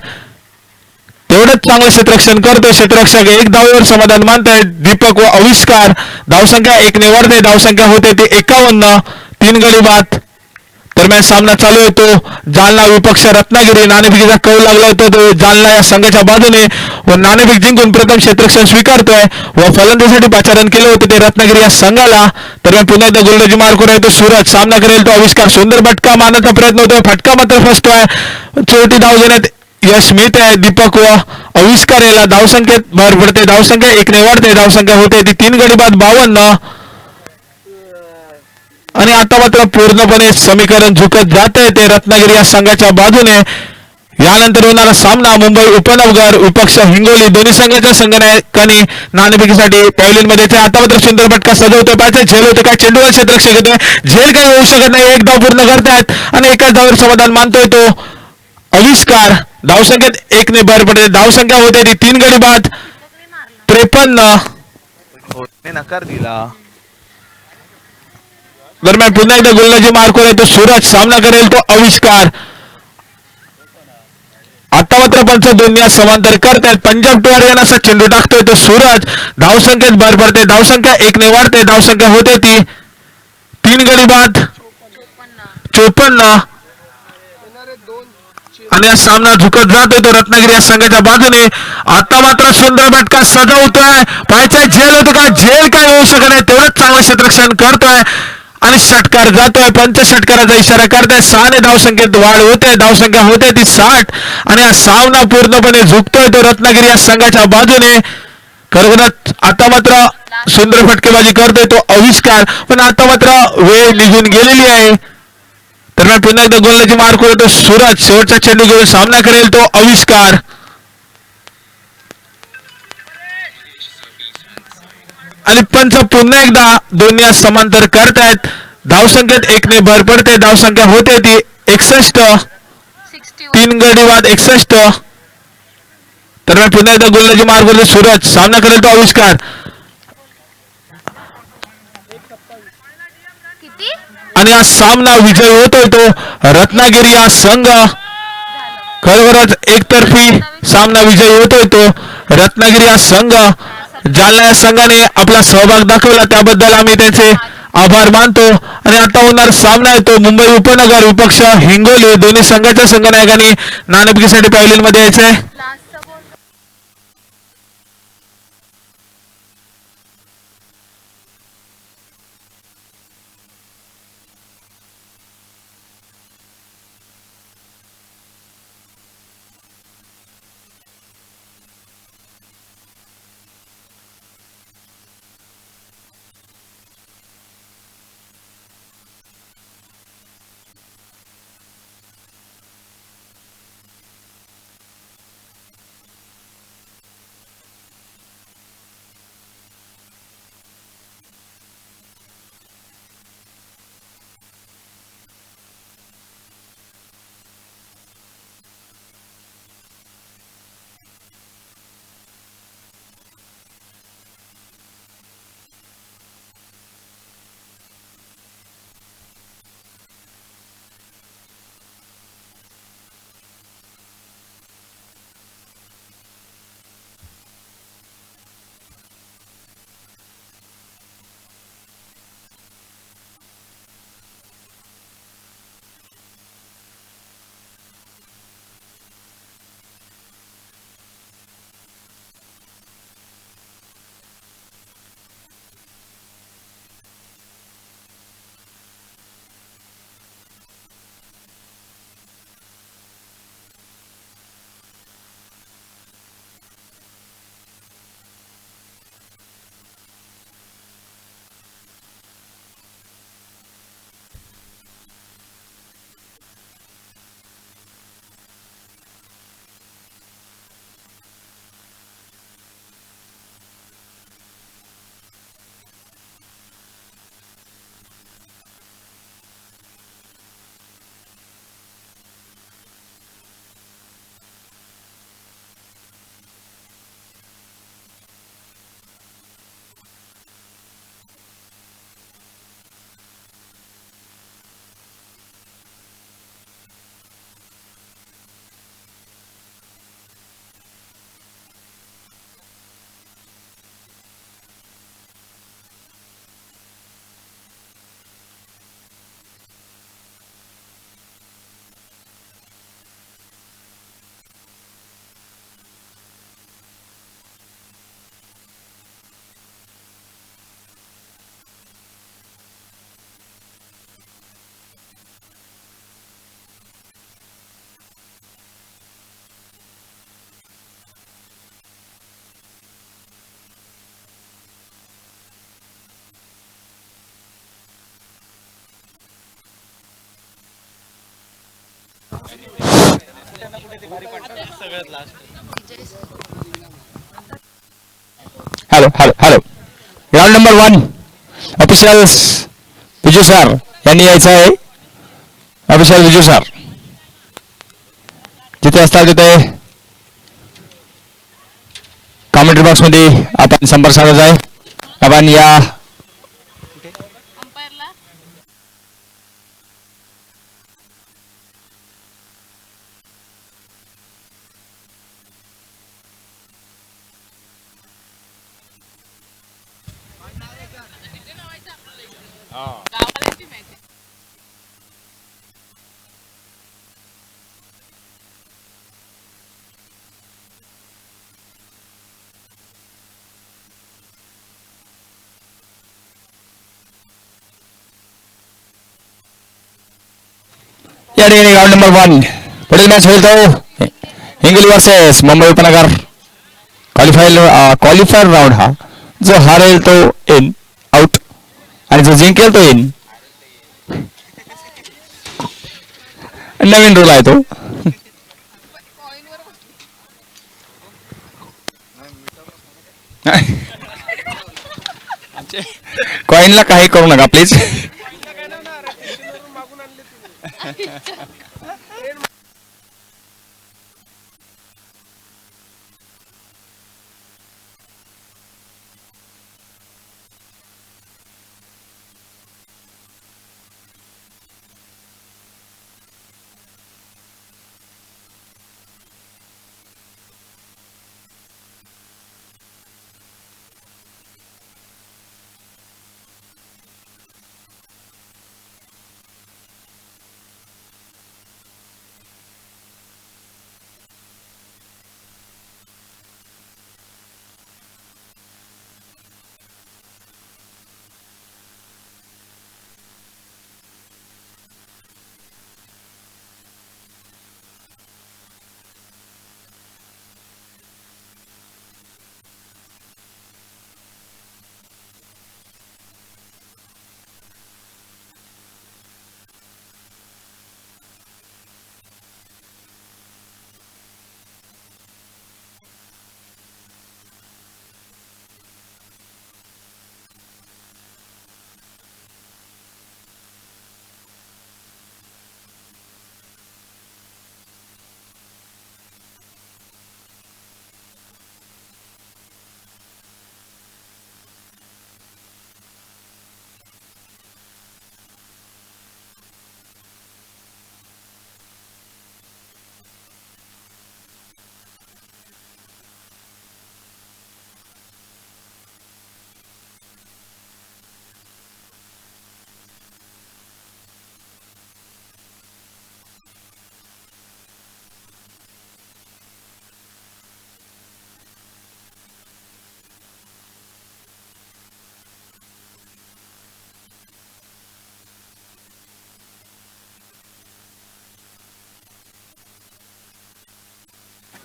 तेवढंच चांगलं क्षेत्ररक्षण करतोय क्षेत्ररक्षक. 1 धावेवर समाधान मानताय दीपक व आविष्कार. धावसंख्या 1 ने वाढते, धावसंख्या होते ती 51 3 गडी बाद. दरम्यान सामना चालू येतो जालना विपक्ष रत्नागिरी. नाणेफेकीचा कौल लागला होता तो जालना या संघाच्या बाजूने व नाणेफेक जिंकून प्रथम क्षेत्ररक्षण स्वीकारतोय व फलंदाजीसाठी पाचारण केलं होतं ते रत्नागिरी या संघाला. दरम्यान पुन्हा एकदा गोलंदाजी मार्कवर येतो सूरज. सामना करेल तो आविष्कार. सुंदर फटका मारण्याचा प्रयत्न होतोय, फटका मात्र फसतोय. छोटी धाव घेण्यात यश मिळते दीपक व आविष्कार याला. धावसंख्येत भर पडते, धावसंख्या 1 ने वाढते, धावसंख्या होते ती 3 गडी बाद 52. आणि आता मात्र पूर्णपणे समीकरण झुकत जाते ते रत्नागिरी या संघाच्या बाजूने. यानंतर होणारा सामना मुंबई उपनगर विपक्ष हिंगोली. दोन्ही संघाच्या संघनायकांनी नाणेफेकीसाठी पॅव्हलियनमध्ये. आता मात्र सुंदर फटका सजवतोय, पाहिजे झेल होते काय चेंडूला क्षेत्ररक्षक घेतोय, झेल काही होऊ शकत नाही. 1 धाव पूर्ण करतायत आणि एकाच धावेवर समाधान मानतोय तो आविष्कार. धावसंख्येत 1 ने भर पडते, धावसंख्या होते ती 3 गडी बाद 53. नकार दिला. दरम्यान पुन्हा एकदा गोलंदाजी मार्कवर येतो सूरज. सामना करेल तो आविष्कार. आता मात्र पंच दोन्ही समांतर करतायत. पंजाब टू हरियाणाचा चेंडू टाकतोय तो सूरज. धावसंख्येत भर पडते, धावसंख्या 1 ने वाढते, धावसंख्या होते ती 3 गडी बाद 54. आणि हा सामना झुकत जातोय तो रत्नागिरी या संघाच्या बाजूने. आता मात्र सुंदर फटका सजवतोय, पाहायचा झेल होते का, झेल काय होऊ शकत नाही, तेवढंच चांगलं क्षेत्ररक्षण करतोय. आणि षटकार जातोय. पंच षटकाराचा इशारा करताय. 6 धावसंख्येत वाढ होते. धावसंख्या होते ती 60 आणि हा सामना पूर्णपणे झुकतोय तो रत्नागिरी या संघाच्या बाजूने. खरं आता मात्र सुंदर फटकेबाजी करतोय तो आविष्कार, पण आता मात्र वेळ निघून गेलेली आहे. तर पुन्हा एकदा गोलंदाजी मार करतो सूरज. शेवटचा चेंडू घेऊन सामना करेल तो आविष्कार. आणि पंच पुन्हा एकदा दोन्ही समांतर करतायत. धावसंख्येत 1 ने भर पडते. धावसंख्या होते ती 61. 3 गडी बाद 61. तर पुन्हा एकदा गोलंदाजी मार करतो सूरज. सामना करेल तो आविष्कार. आणि हा सामना विजय होतोय तो रत्नागिरी हा संघ. खरोखरच एकतर्फी सामना विजयी होतोय तो रत्नागिरी हा संघ. जालना या संघाने आपला सहभाग दाखवला त्याबद्दल आम्ही त्यांचे आभार मानतो. आणि आता होणार सामना आहे तो मुंबई उपनगर विपक्ष हिंगोली. दोन्ही संघाच्या संघनायकांनी नाणेफेकीसाठी पॅव्हलियन मध्ये यायचंय. Hello hello hello. Round number 1 officials Viju sir यांनी यायचं आहे. ऑफिशियल विजू सर जिथे असतात तिथे कॉमेंट्री बॉक्स मध्ये आपण संपर्क साधायचा आहे. आपण या या ठिकाणी राऊंड नंबर 1 पुढील मॅच होईल तो हिंगोली वर्सेस मुंबई उपनगर क्वालिफायर राऊंड हा जो हारेल तो इन आउट आणि जो जिंकेल तो इन नवीन रूल आहे तो कॉईनला काही करू नका please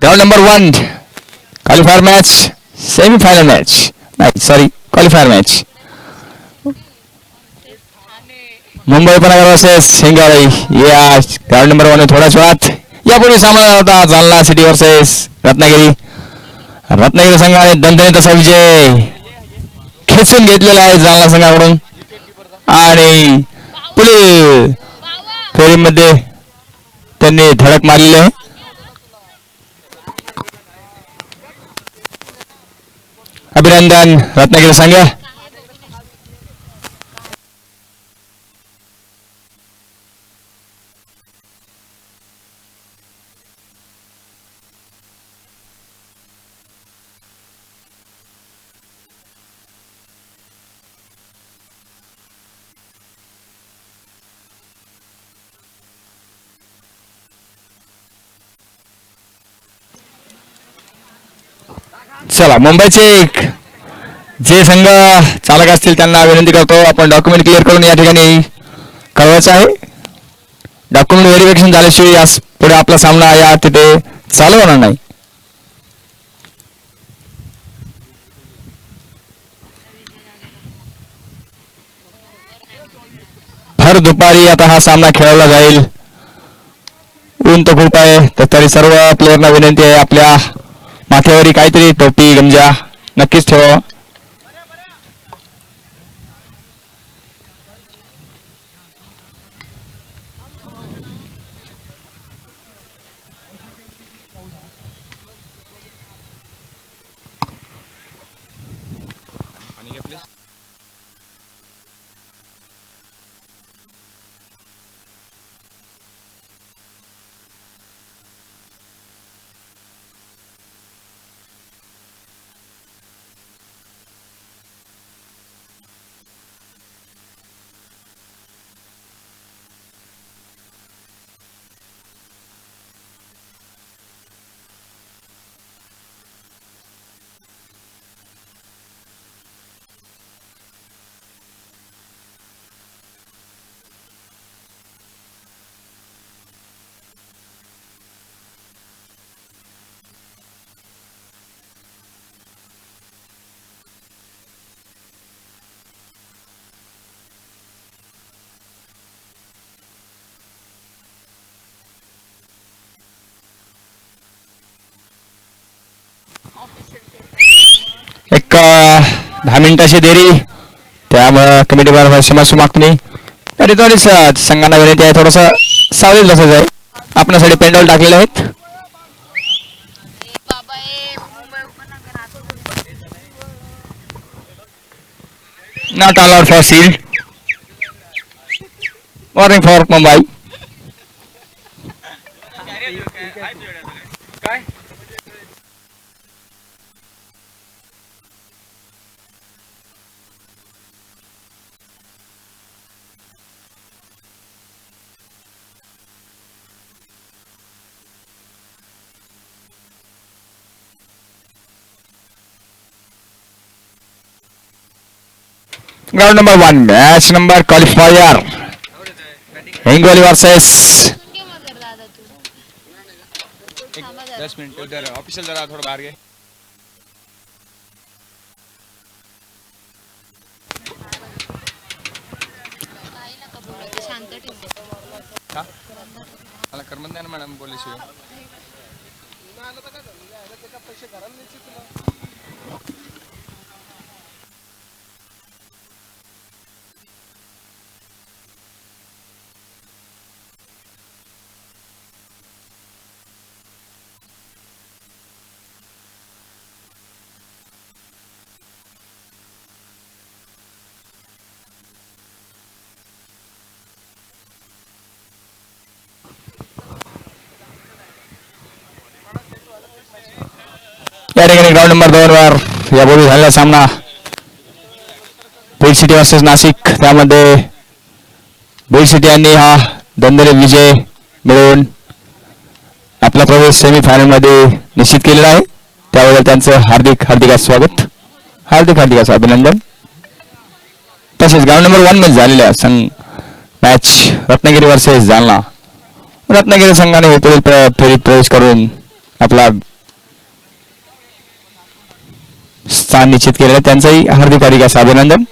round number 1 qualifier match semifinal match नहीं सॉरी क्वालिफायर मैच मुंबई उपनगर वर्सेस हिंगोली ये आज राउंड नंबर 1 में थोडा वेळात यापूर्वी सामना झाला होता जालना सिटी वर्सेस रत्नागिरी रत्नागिरी संघाने दणदणीत असा विजय खेचून घेतलेला आहे जालना संघाकडून आणि पुढील फेरीमध्ये त्यांनी धडक मारलेली आहे अभिनंदन रत्नागिरी संघ चला मुंबईचे जे संघ चालक असतील त्यांना विनंती करतो आपण डॉक्युमेंट क्लिअर करून या ठिकाणी कळवायचं आहे डॉक्युमेंट व्हेरिफिकेशन झाल्याशिवाय यास पुढे आपला सामना या तिथे चालू होणार नाही भर दुपारी आता हा सामना खेळवला जाईल ऊन तर खूप आहे तर तरी सर्व प्लेयरना विनंती आहे आपल्या माथ्यावरी काहीतरी टोपी गंजा नक्कीच ठेवा 10 मिनिटाची देरी, त्यामुळं कमिटीवर क्षमस्व मागतो मी. तरी थोडीच संघांना विनंती आहे, थोडंसं सावलीत बसायचं आहे. आपल्यासाठी पेंडॉल टाकलेले आहेत. Not allowed for shield. Warning for Mumbai. काय Ground number 1, match number qualifier. Hingoli versus 10 minute उधर ऑफिशियल जरा थोड़ा बाहर गए. मला करमत नाही ना मॅडम बोलल्याशिवाय. या ठिकाणी ग्राउंड नंबर 2 वर यापूर्वी झालेला सामना बीड सिटी वर्सेस नाशिक, त्यामध्ये बीड सिटी यांनी हा दणदणीत विजय मिळवून आपला प्रवेश सेमीफायनल मध्ये निश्चित केलेला आहे. त्याबद्दल त्यांचं हार्दिक हार्दिक स्वागत, हार्दिक हार्दिक असं अभिनंदन. तसेच ग्राउंड नंबर 1 मध्ये झालेल्या मॅच रत्नागिरी वर्सेस जालना, रत्नागिरी संघाने पुढील फेरीत प्रवेश करून आपला स्थान निश्चित केलेलं, त्यांचंही हार्दिक हार्दिक असं अभिनंदन.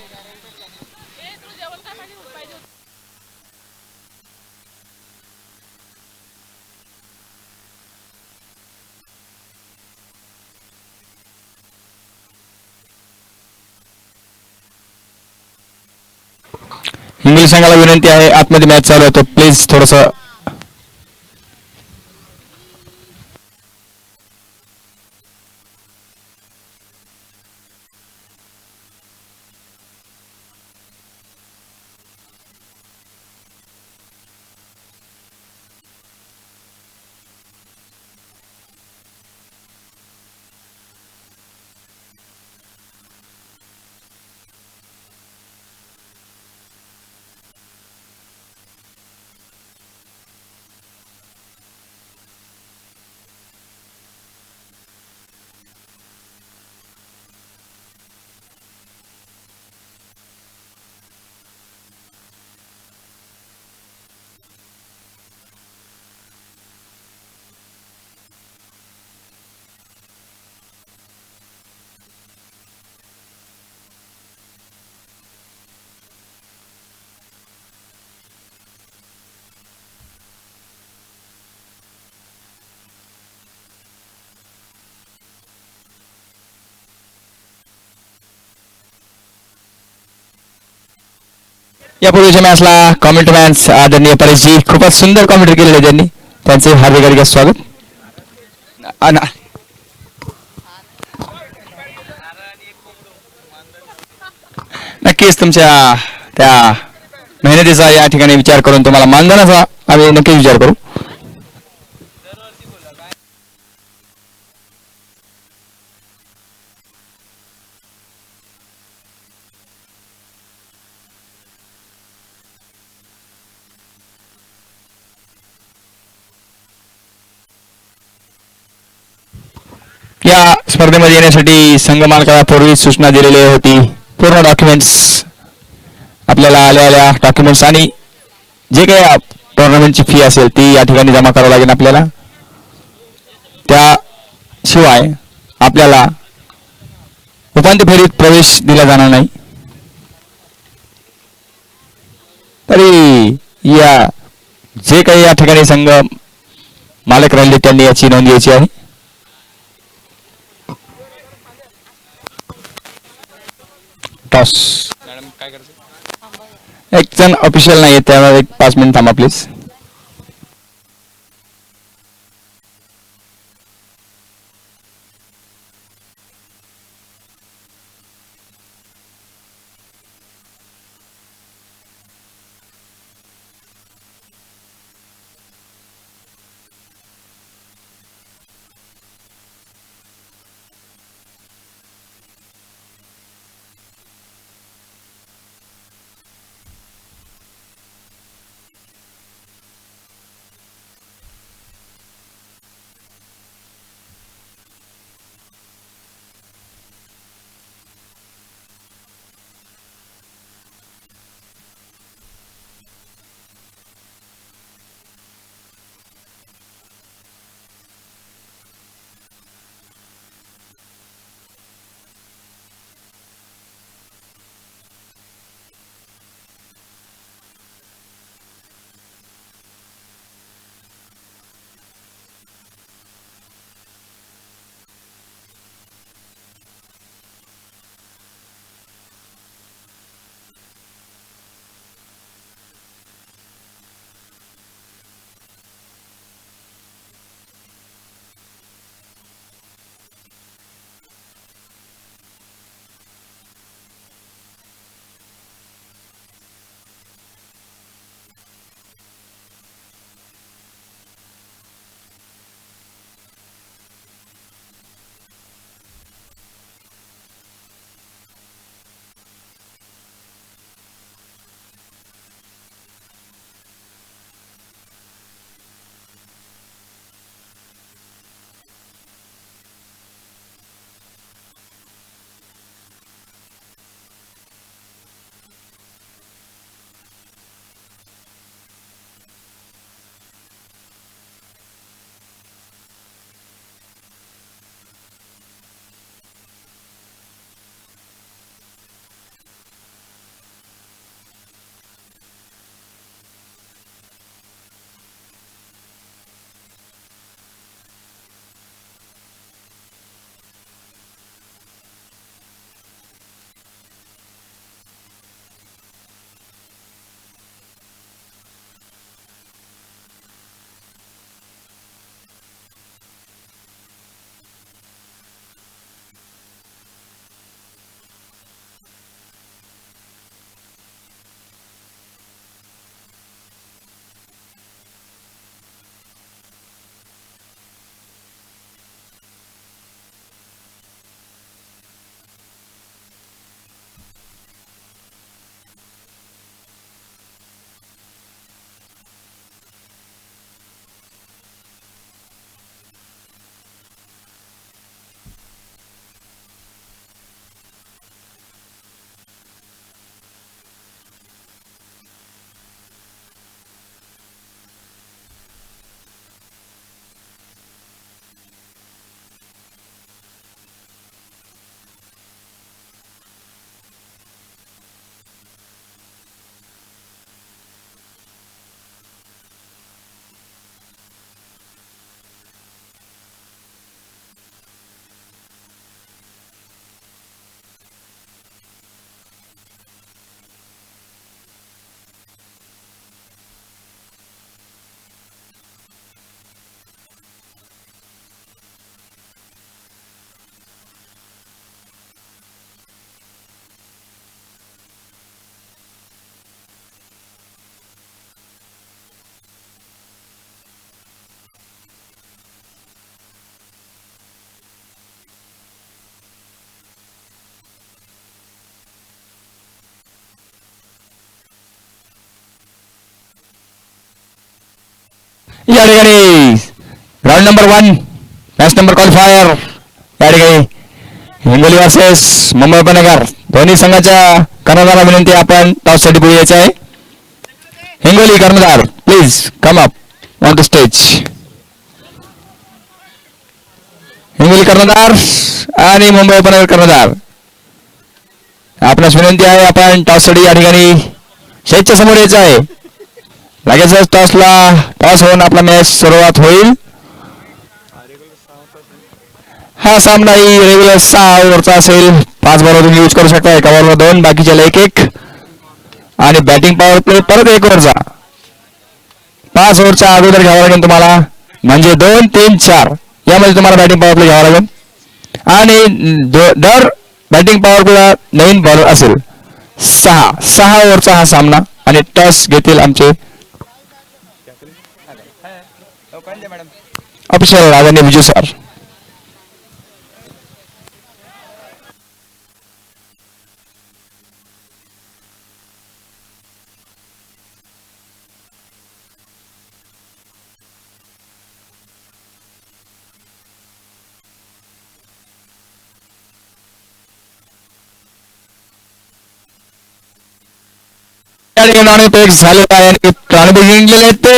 हिंगोली संघाला विनंती आहे, आतमध्ये मॅच चालू आहे तो प्लीज थोडस यापूर्वीच्या मॅचला कॉमेंट मॅन्स आदरणीय परेशजी खूपच सुंदर कॉमेंट्री केलेले त्यांनी, त्यांचे हार्दिक हार्दिक स्वागत. नक्कीच तुमच्या त्या मेहनतीचा या ठिकाणी विचार करून तुम्हाला मानधनाचा आम्ही नक्कीच विचार करू. या स्पर्धेमध्ये येण्यासाठी संघ मालकाला पूर्वी सूचना दिलेली होती. पूर्ण डॉक्युमेंट्स आपल्याला आलेल्या डॉक्युमेंट्स आणि जे काही टुर्नामेंटची फी असेल ती या ठिकाणी जमा करावी लागेल आपल्याला. त्याशिवाय आपल्याला उपांत्य फेरीत प्रवेश दिला जाणार नाही. तरी या जे काही या ठिकाणी संघ मालक राहिले त्यांनी याची नोंद घ्यायची आहे. टॉस. मॅडम काय करायचं? एक जण ऑफिशियल नाही त्यामुळे एक 5 मिनिट थांबा प्लीज. या ठिकाणी round number 1 match number qualifier या ठिकाणी हिंगोली वर्सेस मुंबई उपनगर दोन्ही संघाच्या कर्णधाराला विनंती आपण टॉससाठी पुढे यायचं आहे. हिंगोली कर्णधार please come up on the stage. Hingoli कर्णधार आणि मुंबई उपनगर कर्णधार आपणास विनंती आहे आपण टॉससाठी या ठिकाणी शेजच्या समोर यायचं आहे. लगेचच टॉस होऊन आपला मॅच सुरुवात होईल. हा सामना ही रेग्युलर 6 ओव्हरचा असेल. 5 बॉलर तुम्ही यूज करू शकता. एका बॉलवर 2, बाकीच्याला 1-1. आणि बॅटिंग पॉवर प्ले परत 1 ओव्हरचा. 5 ओव्हरच्या अगोदर घ्यावा लागेल तुम्हाला, म्हणजे 2, 3, 4 यामध्ये तुम्हाला बॅटिंग पॉवर प्ले घ्यावा लागेल. आणि दर बॅटिंग पॉवर प्ले नवीन बॉलर असेल. 6 ओव्हरचा हा सामना. आणि टॉस घेतील आमचे ऑफिशियल आदरणीय विजू सर. नाणेफेक झालेला आहे आणि नाणेफेक जिंकलेले ते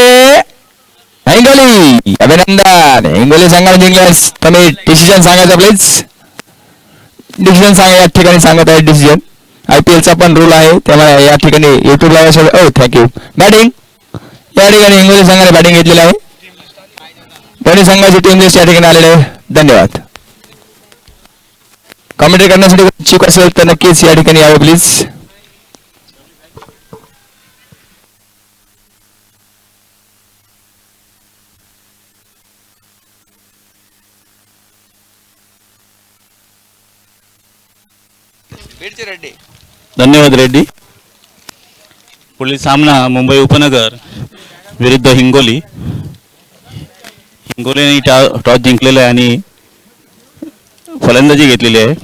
हिंगोली. अभिनंदन. हिंगोली संघाने जिंकल्यास तुम्ही डिसिजन सांगायचा प्लीज. डिसिजन सांगा. या ठिकाणी सांगत आहे डिसिजन. IPLचा पण रूल आहे त्यामुळे या ठिकाणी युट्यूबला ओ थँक्यू. बॅटिंग या ठिकाणी हिंगोली संघाने बॅटिंग घेतलेली आहे. दोन्ही संघाची टीम लिस्ट या ठिकाणी आलेली आहे. धन्यवाद. कॉमेंट्री करण्यासाठी चूक असेल तर नक्कीच या ठिकाणी यावं प्लीज. रेड्डी. धन्यवाद रेड्डी. पुढील सामना मुंबई उपनगर विरुद्ध हिंगोली. हिंगोलीने टॉस जिंकलेला आहे आणि फलंदाजी घेतलेली आहे.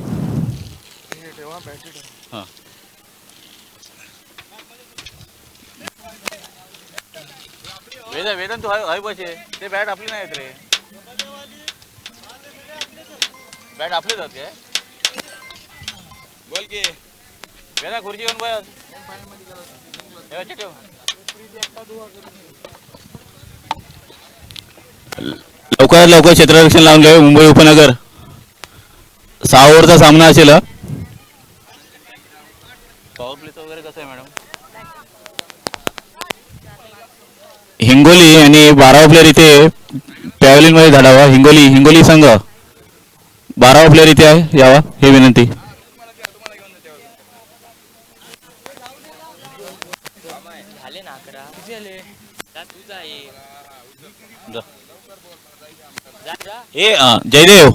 वेदन तू हाय बसे ते बॅट आपली नाही रे. बॅट आपले जात काय बोल की वेदा खुर्ची घेऊन बस. लवकरात लवकर क्षेत्ररक्षण लावून घ्यावे. मुंबई उपनगर 6 ओव्हरचा सामना असेल. पॉवर प्लेचं वगैरे कसं आहे मॅडम. हिंगोली आणि 12 प्लेअर इथे पॅव्हलियन मध्ये धाडावा. हिंगोली संघ 12 प्लेअर इथे यावा हे विनंती. जयदेव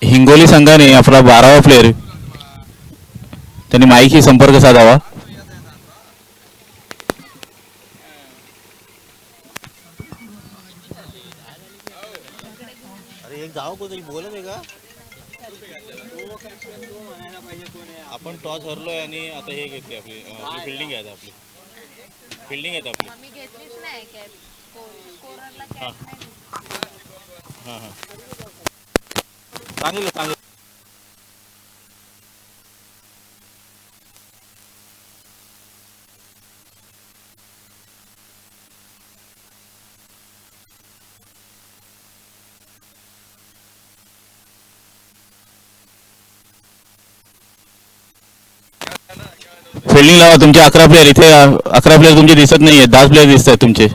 हिंगोली संघाने आपला 12वा प्लेअर त्यांनी माईकशी संपर्क साधावा. अरे एक जाऊ कोणतरी बोलत आहे का. आपण टॉस हरलोय आणि आता हे घेतली आपली फिल्डिंग आहे. आपली फिल्डिंग आहे आपली. हां हां हां चांगलं चांगलं. फिल्डिंग लावा. तुमचे 11 प्लेअर इथे 11 प्लेअर तुमचे दिसत नाहीये. 10 प्लेअर दिसत आहेत तुमचे.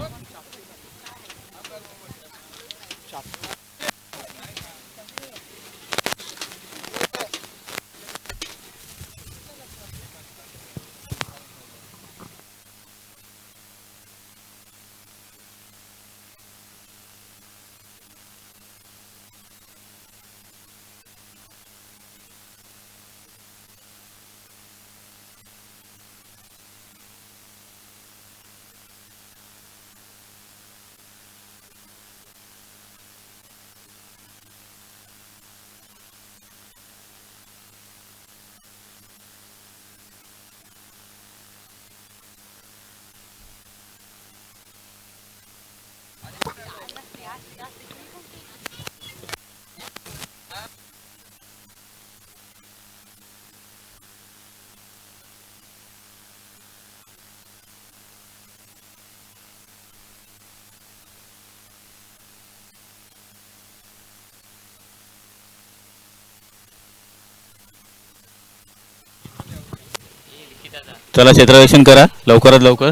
चला क्षेत्ररक्षण करा लवकरात लवकर.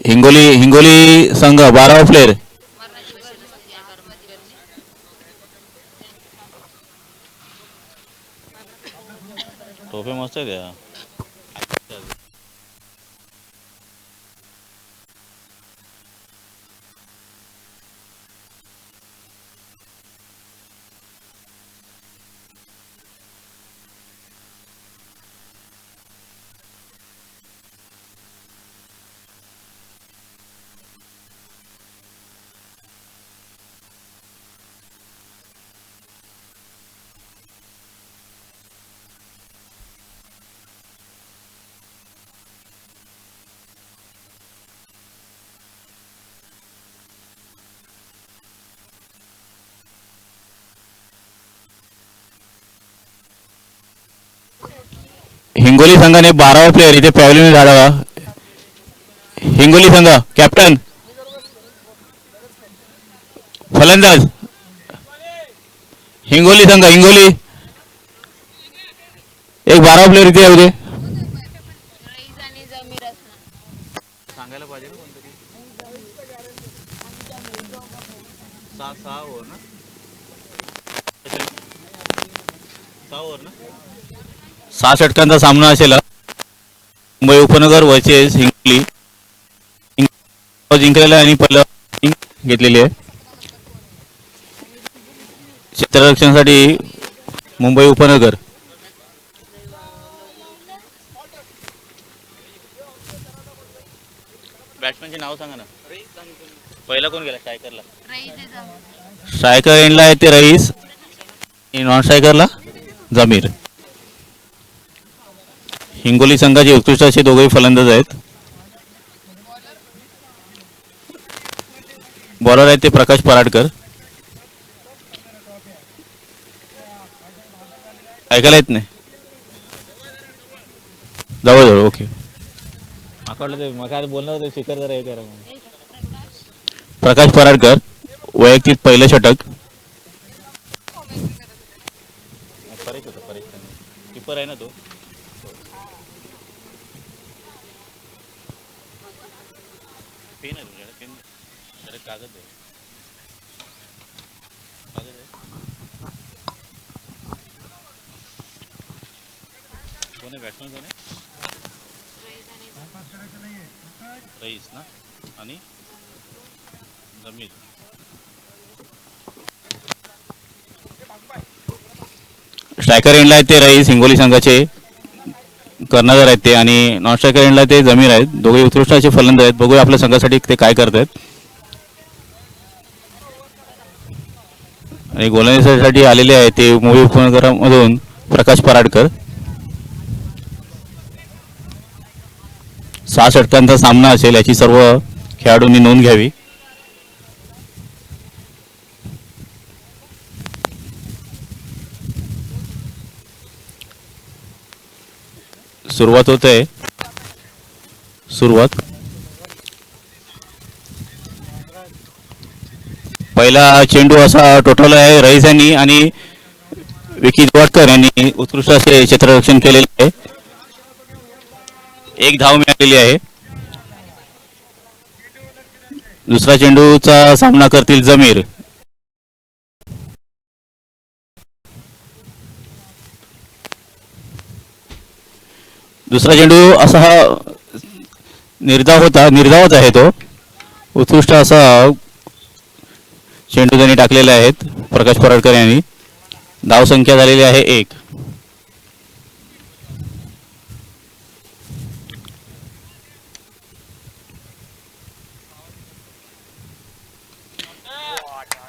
हिंगोली हिंगोली संघ 12 प्लेयर. ट्रॉफी मस्त आहे त्या. हिंगोली संघाने 12 प्लेयर इथे पॅव्हलियन धाडावा. हिंगोली संघ कॅप्टन फलंदाज हिंगोली संघ हिंगोली एक 12 प्लेयर इथे येऊ दे. सांगायला पाहिजे ना कोणतरी. 6 ओव्हर ना. 6 ओव्हर ना. 6 षटकांचा सामना असेल. मुंबई उपनगर वर्सेस हिंगोली. जिंकलेला आणि पहिलं घेतलेली आहे. क्षेत्ररक्षणासाठी मुंबई उपनगर. बॅट्समॅनचे नाव सांगा ना. पहिला कोण गेला स्ट्रायकरला. स्ट्रायकर एंडला आहे ते रईस आणि नॉन स्ट्रायकरला जमीर. हिंगोली संघाचे उत्कृष्ट असे दोघेही फलंदाज आहेत. बॉलर आहेत ते प्रकाश पराडकर. ऐकायला येत नाही. जवळ ओके. आकडलं ते मग काय बोलणार होते शिखर जरा हे करा. प्रकाश पराडकर वैयक्तिक पहिलं षटक. किपर आहे ना तो. पेन आहे तुझ्याकडे. पेन जरा कागद आहे. कागद आहे. कोण आहे बॅट्समॅन कोण आहे. रईस ना आणि जमीर. स्ट्रायकर एंडला आहेत ते रईस हिंगोली संघाचे कर्णधार आहेत ते आणि नॉन स्ट्रायकर एंडला ते जमीर आहेत. दोघे उत्कृष्ट असे फलंदाज आहेत. बघूया आपल्या संघासाठी ते काय करत आहेत. आणि गोलंदाजीसाठी आलेले आहेत ते मुंबई उपनगरामधून प्रकाश पराडकर. 6 षटकांचा सामना असेल याची सर्व खेळाडूंनी नोंद घ्यावी. सुरुवात होते. सुरुवात पहिला चेंडू असा टोटवला आहे रईस यांनी आणि विकी द्वाटकर यांनी उत्कृष्ट असे क्षेत्ररक्षण केलेले आहे. एक धाव मिळालेली आहे. दुसरा चेंडूचा सामना करतील जमीर. दुसरा चेंडू असा हा निर्धावच आहे तो. उत्कृष्ट असा चेंडू त्यांनी टाकलेले आहेत प्रकाश पराडकर यांनी. धाव संख्या झालेली आहे 1.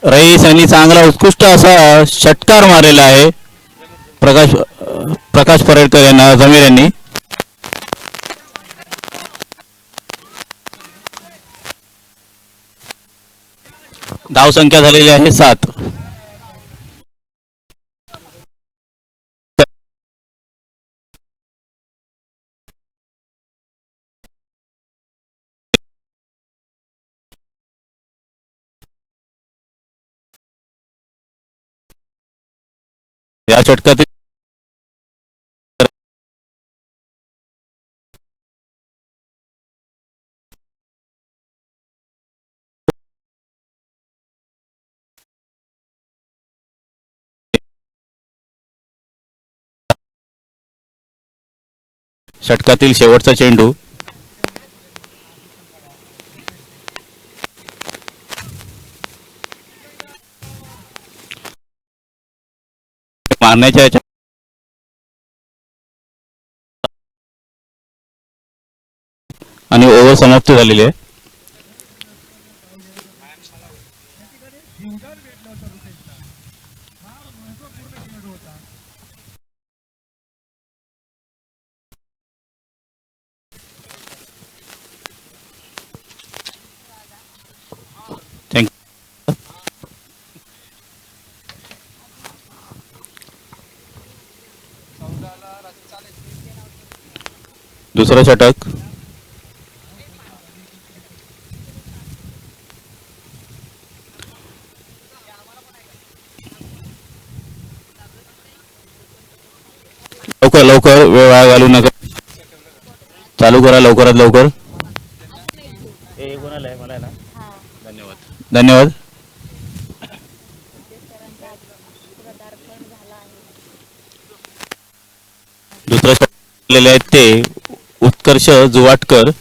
रईस यांनी चांगला उत्कृष्ट असा षटकार मारलेला आहे प्रकाश पराडकर यांना जमीर यांनी. धाव संख्या झालेली आहे 7. या षटकातील षटकातील शेवटचा चेंडू. मारण्याच्या याच्या आणि ओव्हर समाप्त झालेली आहे. थँक्यू. दुसरा षटक. लवकर लवकर, वेळ वाया घालू नका. चालू करा लवकरात लवकर. धन्यवाद. दुसरा षटक केलेले आहेत ते उत्कर्ष जुवाटकर.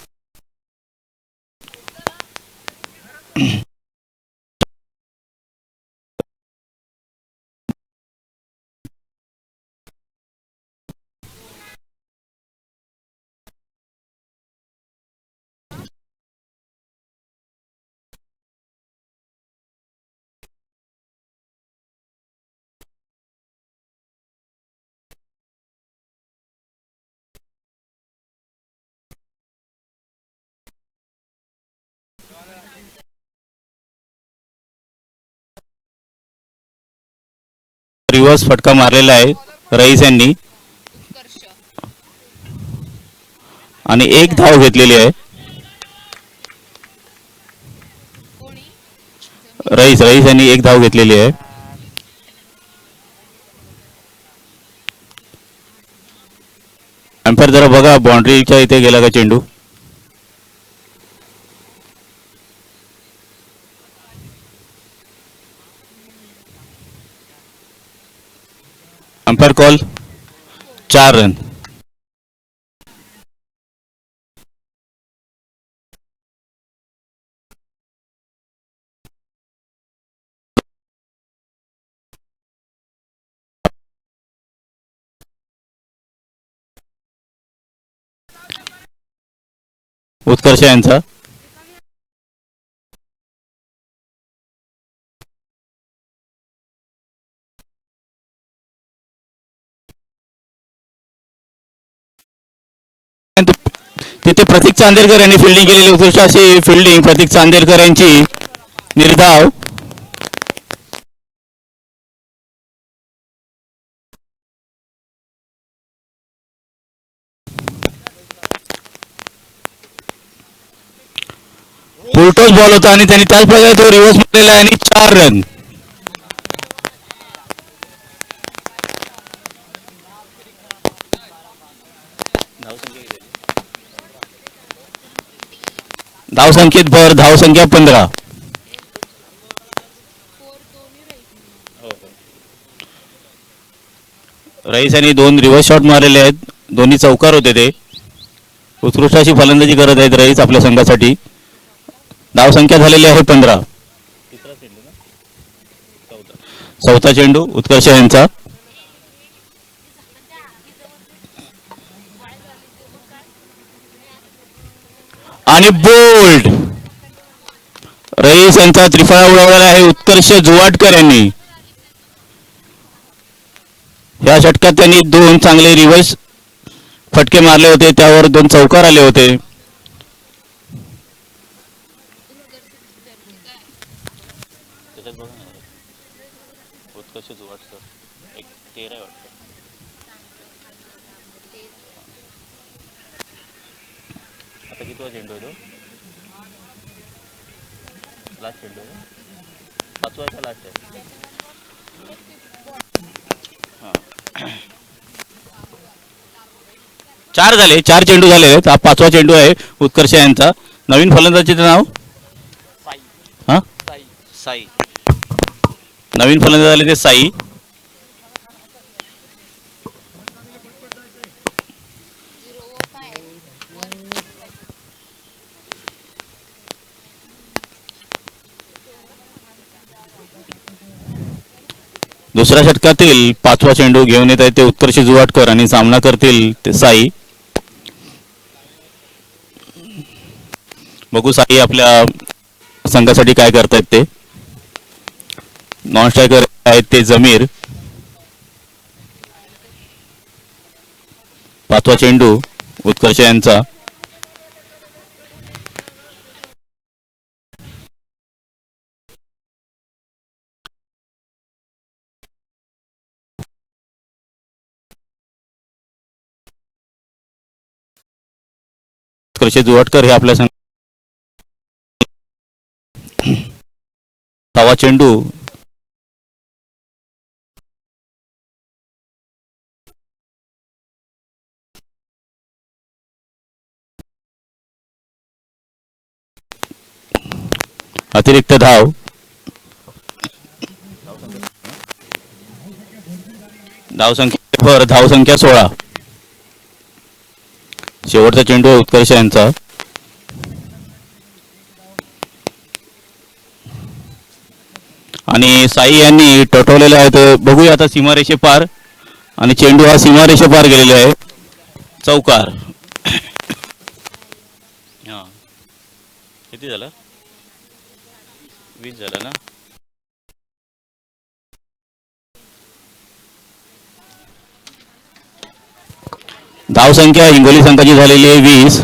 रिव्हर्स फटका मारलेला आहे रईस यांनी आणि एक धाव घेतलेली आहे. रईस यांनी एक धाव घेतलेली आहे. अंपायर जरा बघा बाउंड्रीच्या इथे गेला का चेंडू. Umpire call 4 run. उत्कर्ष यांचा तिथे प्रतीक चांदेरकर यांनी फिल्डिंग केलेली उत्कृष्ट अशी फिल्डिंग प्रतीक चांदेरकर यांची निर्धाव. फुलटॉस बॉल होता आणि त्यांनी त्याच प्रकारे तो रिव्हर्स मारलेला आहे आणि 4 रन. धावसंख्येत भर, धावसंख्या 15. रईस यांनी 2 रिव्हर्स शॉट मारलेले आहेत. दोन्ही चौकार होते ते. उत्कृष्ट अशी फलंदाजी करत आहेत रईस आपल्या संघासाठी. धावसंख्या झालेली आहे 15. चौथा चेंडू उत्कर्ष यांचा. आणि बोल्ड रईस यांचा त्रिफळा उडवलेला आहे उत्कर्ष जुवाटकर यांनी. या षटकात त्यांनी 2 चांगले रिव्हर्स फटके मारले होते, त्यावर 2 चौकार आले होते. आता कितवा चेंडू आहे तो? लास्ट चेंडू आहे, 5वा आहे का लास्ट आहे? हां, 4 झाले, 4 चेंडू झाले आहेत. हा 5वा चेंडू आहे उत्कर्ष यांचा. नवीन फलंदाजीचं नाव हां साई. नवीन फलंदाज झाले ते साई. दुसऱ्या षटकातील 5वा चेंडू घेऊन येत आहेत ते उत्कर्ष जुवाटकर आणि सामना करतील ते साई. बघू साई आपल्या संघासाठी काय करतायत ते. नॉन स्ट्रायकर आहेत ते जमीर. 5वा चेंडू उत्कर्ष यांचा. उत्कर्ष जुवाटकर हे आपल्या संघ. 6वा चेंडू अतिरिक्त धावसंख्या 16. शेवटचा चेंडू आहे उत्कर्ष यांचा. आणि साई यांनी टटवलेले आहेत. बघूया आता सीमारेषे पार आणि चेंडू हा सीमारेषे पार गेलेला आहे. चौकार. हा किती झालं? 20 झालं ना. धावसंख्या हिंगोली संघाची झालेली आहे 20.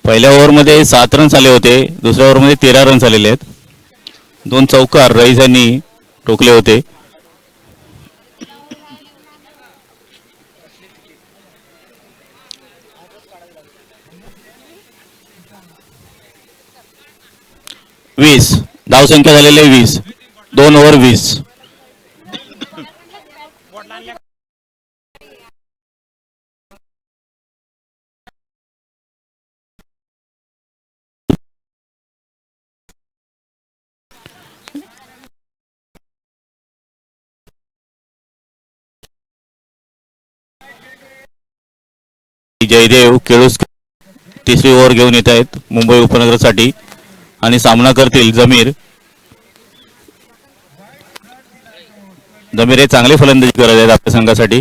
पहिल्या ओव्हरमध्ये 7 रन्स आले होते. दुसऱ्या ओव्हरमध्ये 13 रन्स आलेले आहेत. 2 चौकार रईस यांनी ठोकले होते. धावसंख्या झालेली आहे 20. 2 ओव्हर 20. जयदेव केळुसकर तिसरी ओव्हर घेऊन येत आहेत मुंबई उपनगरासाठी आणि सामना करतील जमीर. जमीर हे चांगले फलंदाजी करत आहेत आपल्या संघासाठी.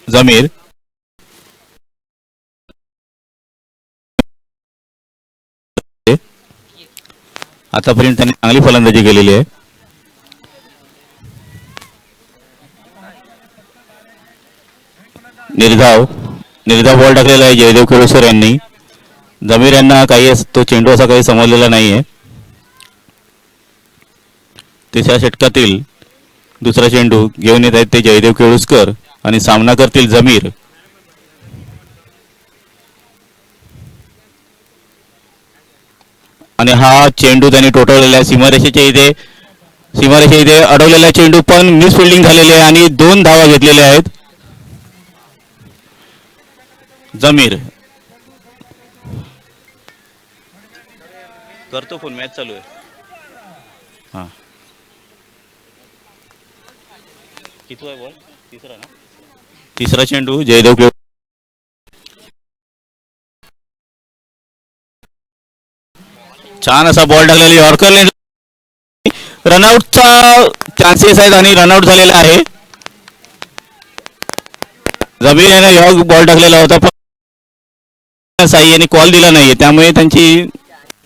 जमीर आतापर्यंत त्यांनी चांगली फलंदाजी केलेली आहे. निर्धाव बॉल टाकलेला आहे जयदेव केळुसकर यांनी. जमीर यांना काही तो चेंडू असा काही समजलेला नाहीये. तिसऱ्या षटकातील दुसरा चेंडू घेऊन येत आहेत ते जयदेव केळुसकर आणि सामना करतील जमीर. आणि हा चेंडू त्यांनी टोटवलेला आहे सीमारेषेच्या इथे अडवलेला चेंडू पण मिस फिल्डिंग झालेली आहे आणि 2 धावा घेतलेल्या आहेत. जमीर करतो फोन. मॅच चालू आहे. हा किती आहे बॉल? तिसरा ना. तिसरा चेंडू जयदेव केळुसकर. छान असा बॉल टाकलेला यॉर्करने. रनआउटचा चान्सेस आहेत आणि रनआउट झालेला आहे. जमीर याने यॉर्क बॉल टाकलेला होता पण साई यांनी कॉल दिला नाहीये त्यामुळे त्यांची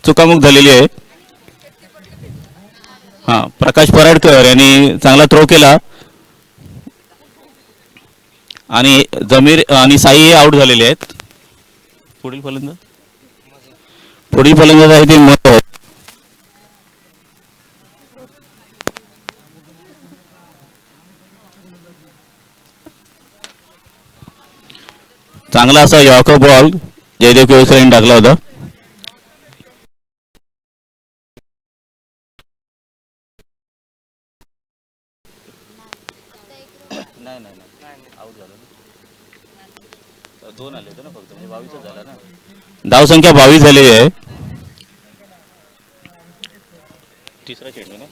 चुकामुक झालेली आहे. हा प्रकाश पराडकर यांनी चांगला थ्रो केला आणि जमीर आणि साई आउट झालेले आहेत. पुढील फलंदाज आहे ते मनोहर. चांगला असा यॉर्कर बॉल जयदेव केळुसकर यांनी टाकला होता. नाही आउट झाला. 2 आले होते ना फक्त. म्हणजे 22 झाला ना. धावसंख्या 22 झालेली आहे. तिसरा चेंडू ना,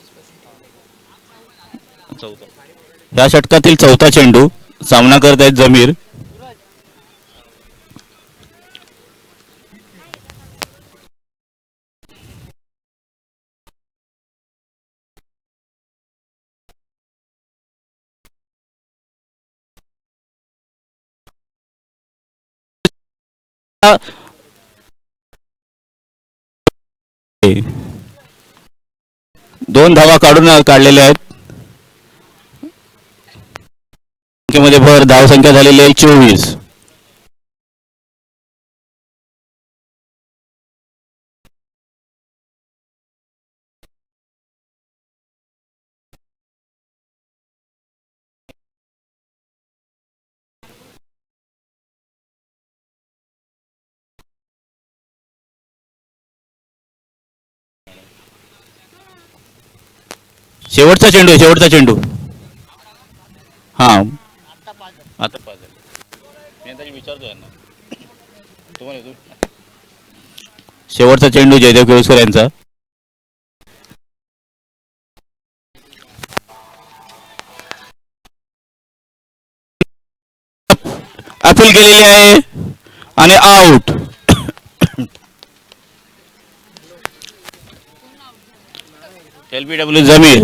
चौथा. या षटकातील चौथा चेंडू. सामना करत आहेत जमीर. दोन धावा काढलेल्या आहेत. संख्येमध्ये भर. धावसंख्या झालेली आहे 24. शेवटचा चेंडू आहे, शेवटचा चेंडू. हा, आता 5 झाले. मी आता विचारतो यांना. शेवटचा चेंडू जयदेव केळुसकर यांचा. अपील केलेली आहे आणि आउट. LBW जमीर.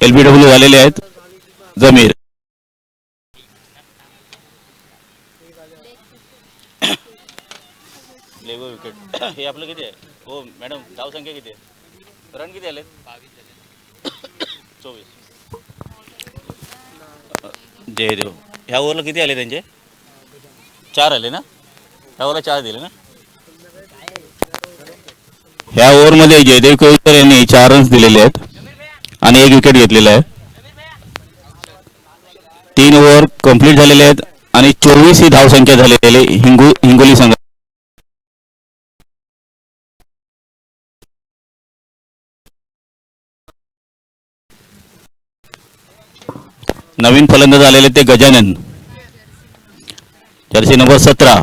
LBW झालेले आहेत जमीर. विकेट. हे आपलं किती आहे हो मॅडम? धावसंख्या किती आहे? रन किती आले? 24. जयदेव ह्या ओव्हरला किती आले त्यांचे? 4 आले ना? ह्या ओव्हरला 4 दिले ना? ह्या ओव्हरमध्ये जयदेव केळुसकर यांनी 4 रन्स दिलेले आहेत आणि 1 विकेट घेतलेला आहे. 3 ओव्हर कंप्लीट झालेले आहेत आणि 24 ही धावसंख्या झालेली हिंगोली संघ. नवीन फलंदाज आलेले ते गजानन, जर्सी नंबर 17.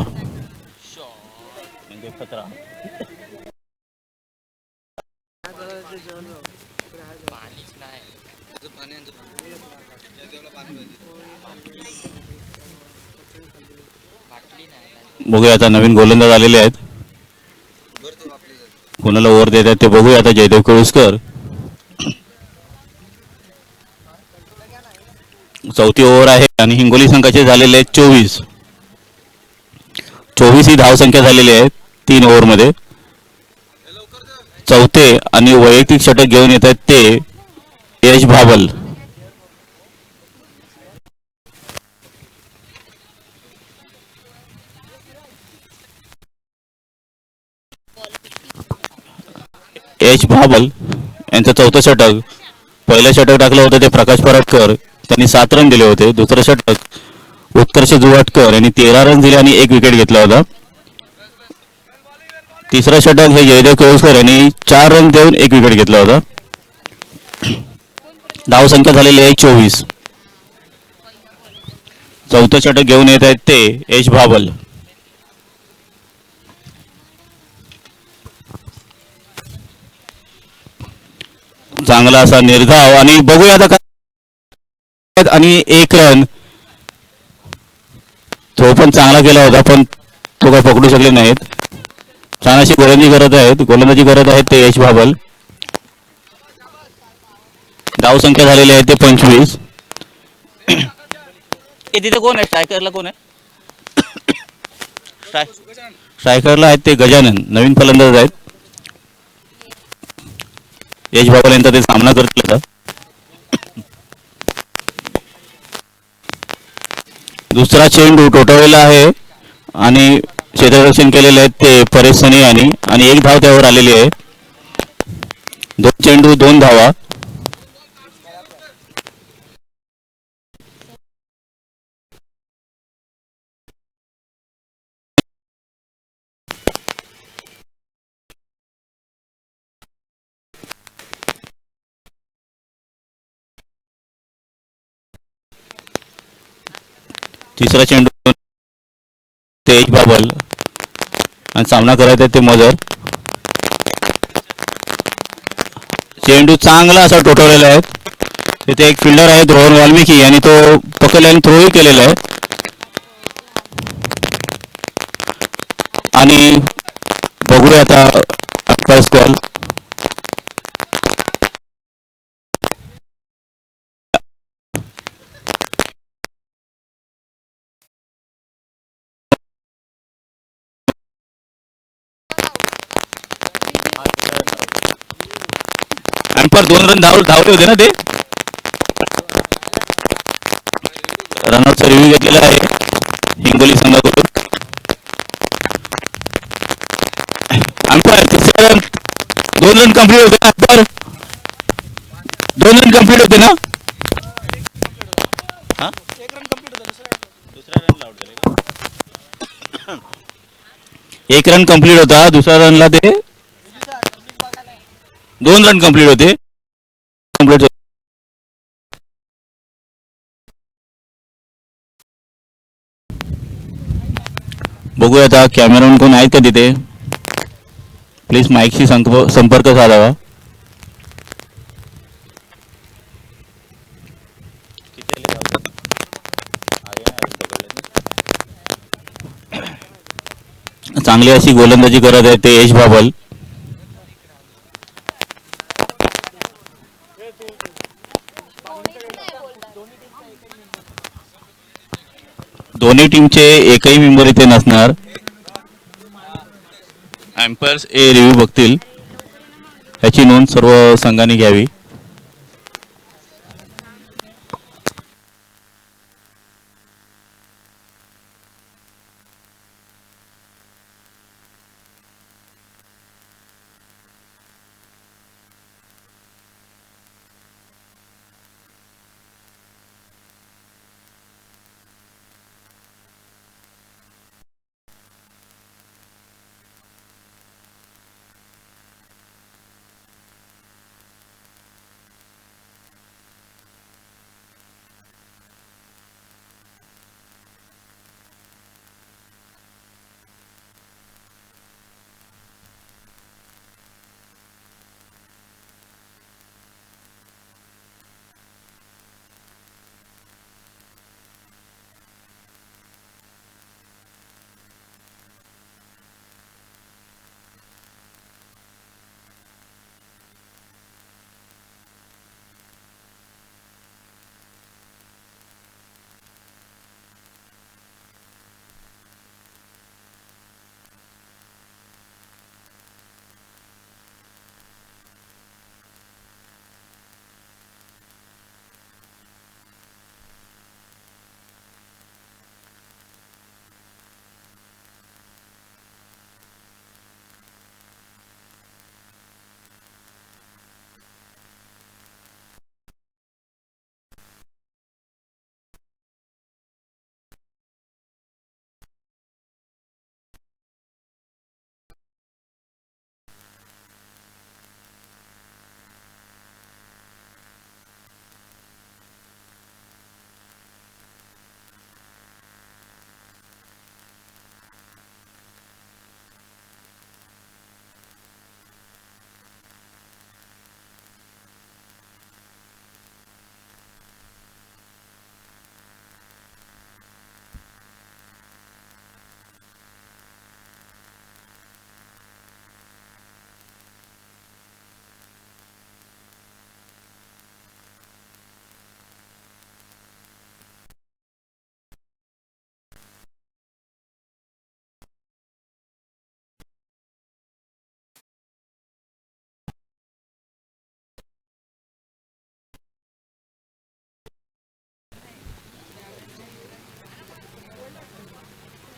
बघूया आता नवीन गोलंदाज आलेले आहेत, कोणाला ओव्हर देत आहेत ते बघूया आता. जयदेव केळुसकर चौथी ओव्हर आहे आणि हिंगोली संघाचे झालेले आहेत 24. 24 ही धावसंख्या झालेली आहे 3 ओव्हरमध्ये. चौथे आणि वैयक्तिक षटक घेऊन येत आहेत ते यश भाबल. यश भाबल यांचं चौथं षटक. पहिलं षटक टाकलं होतं ते प्रकाश पराडकर, त्यांनी 7 रन दिले होते. दुसरं षटक उत्कर्ष जुवाटकर यांनी 13 रन दिले आणि 1 विकेट घेतला होता. तिसरं षटक हे जयदेव केळुसकर यांनी 4 रन देऊन 1 विकेट घेतला होता. धावसंख्या झालेली आहे 24. चौथं षटक घेऊन येत आहेत ते यश भाबल. चांगला असा निर्धाव आणि बघूया आता काय. आणि 1 रन तो पण चांगला केला होता पण तो काय पकडू शकले नाहीत. छान अशी गोलंदाजी करत आहेत ते यश भाबल. धावसंख्या झालेली आहे ते 25. तिथे कोण आहे स्ट्रायकरला? कोण आहे स्ट्रायकरला? आहेत ते गजानन, नवीन फलंदाज आहेत. यश भाबल यांचा ते सामना करतील आता. दुसरा चेंडू टोटवलेला आहे आणि क्षेत्ररक्षण केलेले आहेत ते परेश सनी आणि 1 धाव त्यावर आलेली आहे. 2 चेंडू 2 धावा. तिसरा चेंडू तेज बाबल आणि सामना करायचा आहे ते मजर. चेंडू चांगला असा टोटवलेला आहे. तिथे एक फिल्डर आहे रोहन वाल्मिकी आणि तो पकडला आणि थ्रोही केलेला आहे. आणि बघूया आता फर्स्ट कॉल. अंपर 2 रन धावले होते ना ते. रनआउटचा रिव्ह्यू घेतलेला आहे हिंगोली संघाकडून. अंपर तिसरा रन 2 रन कंप्लीट होते ना. अंपर 2 रन कंप्लीट होते ना. हा दुसऱ्या रनला आउट झाले का. 1 रन कंप्लीट होता. दुसऱ्या रनला ते 2 रन कंप्लीट होते. कंप्लीट बघूया आता कॅमेरामॅन कोण आहेत का तिथे. प्लीज माईकशी संपर्क साधावा. चांगली अशी गोलंदाजी करत आहे ते यश बाबल. दोन्ही टीमचे एकही मेंबर इथे नसणार. एम्पायर्स रिव्ह्यू बघतील. याची नोंद सर्व संघांनी घ्यावी.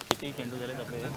किती चेंडू झाले आपले.